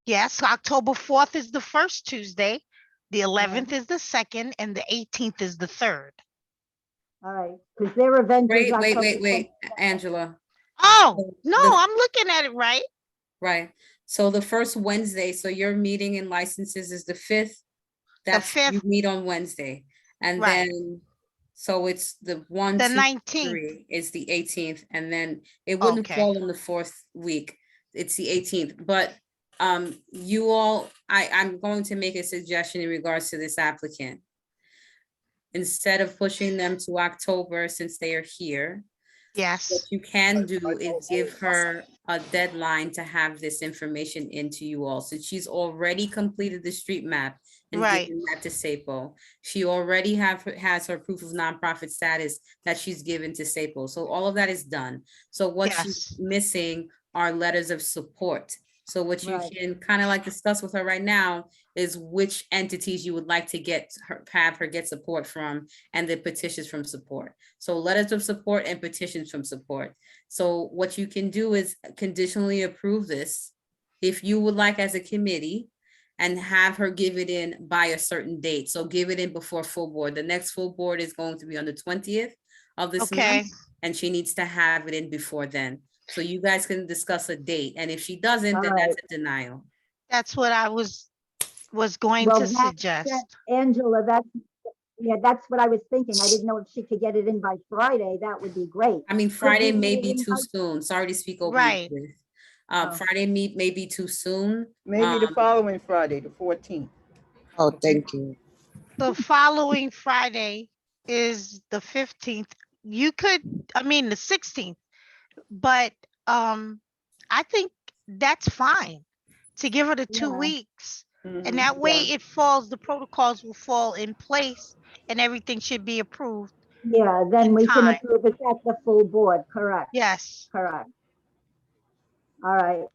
S2: Yes, October 4th is the first Tuesday, the 11th is the 2nd, and the 18th is the 3rd.
S1: All right, because their event is October
S3: Wait, Angela.
S2: Oh, no, I'm looking at it right.
S3: Right. So the first Wednesday, so your meeting and licenses is the 5th. That's the 5th. You meet on Wednesday. And then, so it's the 19th is the 18th, and then it wouldn't fall in the 4th week. It's the 18th, but you all, I'm going to make a suggestion in regards to this applicant. Instead of pushing them to October, since they are here.
S2: Yes.
S3: What you can do is give her a deadline to have this information into you all. So she's already completed the street map and given that to SAPO. She already has her proof of nonprofit status that she's given to SAPO. So all of that is done. So what she's missing are letters of support. So what you
S1: Right.
S3: can kind of like discuss with her right now is which entities you would like to have her get support from, and the petitions from support. So letters of support and petitions from support. So what you can do is conditionally approve this if you would like as a committee, and have her give it in by a certain date. So give it in before full board. The next full board is going to be on the 20th of this
S2: Okay.
S3: month, and she needs to have it in before then. So you guys can discuss a date, and if she doesn't,
S1: All
S3: then
S1: right.
S3: that's a denial.
S2: That's what I was going
S1: Well,
S2: to
S1: that,
S2: suggest.
S1: Angela, that's what I was thinking. I didn't know if she could get it in by Friday. That would be great.
S3: I mean,
S1: Could
S3: Friday
S1: we
S3: may
S1: get it
S3: be
S1: in
S3: too
S1: by-
S3: soon. Sorry to speak over you.
S2: Right.
S3: Judith.
S1: Oh.
S3: Friday may be too soon.
S6: Maybe the following Friday, the 14th.
S18: Oh, thank you.
S2: The following Friday is the 15th. You could, I mean, the 16th, but I think that's fine to give her the 2
S1: Yeah.
S2: weeks.
S6: Mhm,
S2: And that way
S6: yeah.
S2: it falls, the protocols will fall in place and everything should be approved.
S1: Yeah, then
S2: in
S1: we can
S2: time.
S1: approve it at the full board, correct?
S2: Yes.
S1: Correct. All right.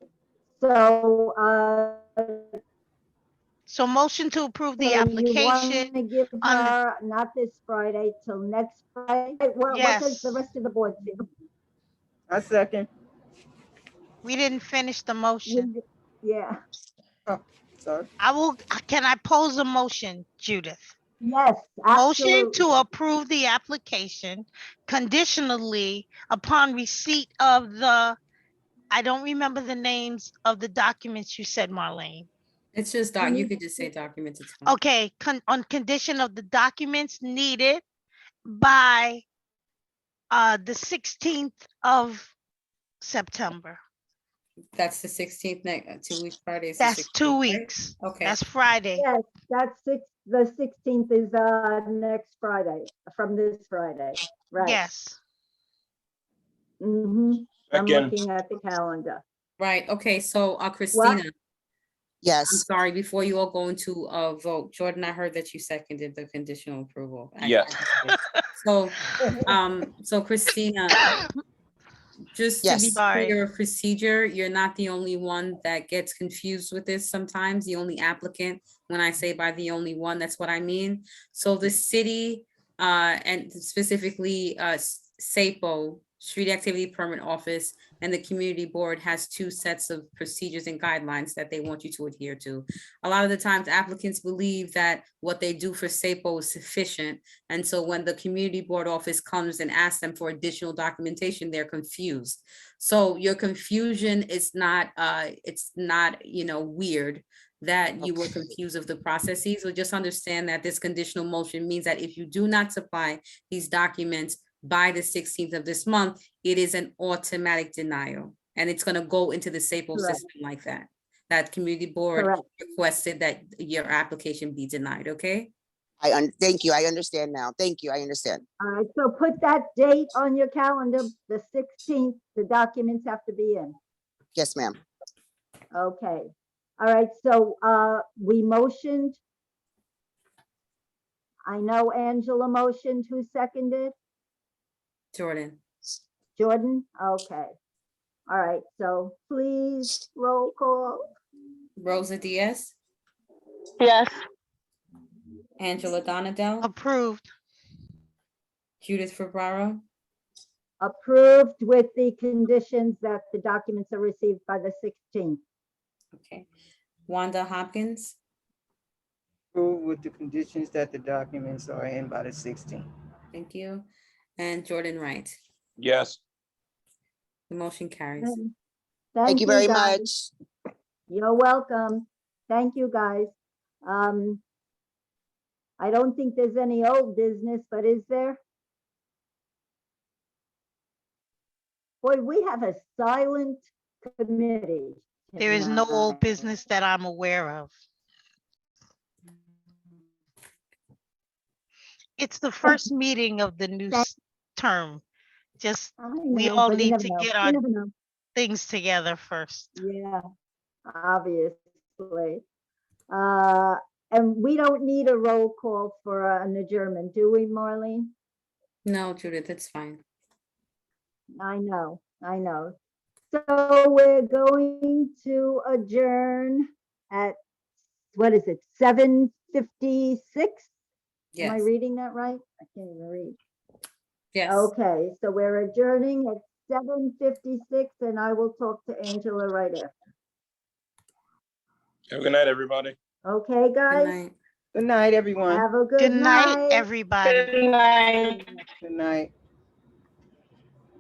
S1: So,
S2: So motion to approve the
S1: so you want
S2: application.
S1: to give
S2: on-
S1: her, not this Friday, till next Friday? What does the
S2: Yes.
S1: rest of the board do?
S6: I second.
S2: We didn't finish the motion.
S1: Yeah,
S6: Oh, sorry.
S2: Can I pose a motion, Judith?
S1: yes,
S2: Motion
S1: absolutely.
S2: to approve the application conditionally upon receipt of the, I don't remember the names of the documents you said, Marlene.
S3: It's just, you could just say documents. It's fine.
S2: Okay, on condition of the documents needed by the 16th of September.
S3: That's the 16th, 2 weeks Friday. is the
S2: That's 2
S3: 16th, right?
S2: weeks.
S3: Okay.
S2: That's Friday.
S1: Yes, the 16th is next Friday, from this Friday, right?
S2: Yes.
S1: Mm-hmm. I'm
S10: Second.
S1: looking at the calendar.
S3: Right, okay, so Christina, I'm
S18: Yes.
S3: sorry, before you all go into a vote, Jordan, I heard that you seconded the conditional approval.
S10: Yes.
S3: So, so Christina, just to be
S18: Yes.
S3: clear of procedure, you're not the only one that gets confused with this sometimes, the only applicant. When I say by the only one, that's what I mean. So the city, and specifically, SAPO, Street Activity Permit Office, and the community board has 2 sets of procedures and guidelines that they want you to adhere to. A lot of the times applicants believe that what they do for SAPO is sufficient. And so when the community board office comes and asks them for additional documentation, they're confused. So your confusion is not, it's not, weird that you were confused of the processes. So just understand that this conditional motion means that if you do not supply these documents by the 16th of this month, it is an automatic denial. And it's going to go into the SAPO
S1: Correct.
S3: system like that. That community board
S1: Correct.
S3: requested that your application be denied, okay?
S18: Thank you. I understand now. Thank you. I understand.
S1: All right, so put that date on your calendar, the 16th, the documents have to be in.
S18: Yes, ma'am.
S1: Okay, all right, so we motioned. I know Angela motioned, who seconded?
S3: Jordan.
S1: Jordan, okay. All right, so please roll call.
S3: Rosa Diaz,
S11: Yes.
S3: Angela Donadell,
S2: Approved.
S3: Judith Ferraro,
S1: Approved with the conditions that the documents are received by the 16th.
S3: okay. Wanda Hopkins,
S6: Approve with the conditions that the documents are in by the 16th.
S3: thank you. And Jordan Wright.
S10: Yes.
S3: The motion carries.
S18: Thank you very
S1: guys.
S18: much.
S1: You're welcome. Thank you, guys. I don't think there's any old business, but is there? Boy, we have a silent committee.
S2: There is no old
S1: tonight.
S2: business that I'm aware of. It's the first meeting of the new term. Just,
S1: I
S2: we
S1: know,
S2: all
S1: but you
S2: need
S1: never
S2: to
S1: know.
S2: get
S1: You
S2: our
S1: never know.
S2: things together first.
S1: Yeah, obviously. And we don't need a roll call for an adjournment, do we, Marlene?
S3: No, Judith, it's fine.
S1: I know. So we're going to adjourn at, what is it, 7:56? Am I
S3: Yes.
S1: reading that right? I can't even read.
S3: Yes.
S1: Okay, so we're adjourning at 7:56 and I will talk to Angela right after.
S10: Have a good night, everybody.
S1: Okay,
S3: Good
S1: guys?
S3: night.
S6: Good night, everyone.
S1: Have a
S2: Good night,
S1: night.
S2: everybody.
S6: Good night.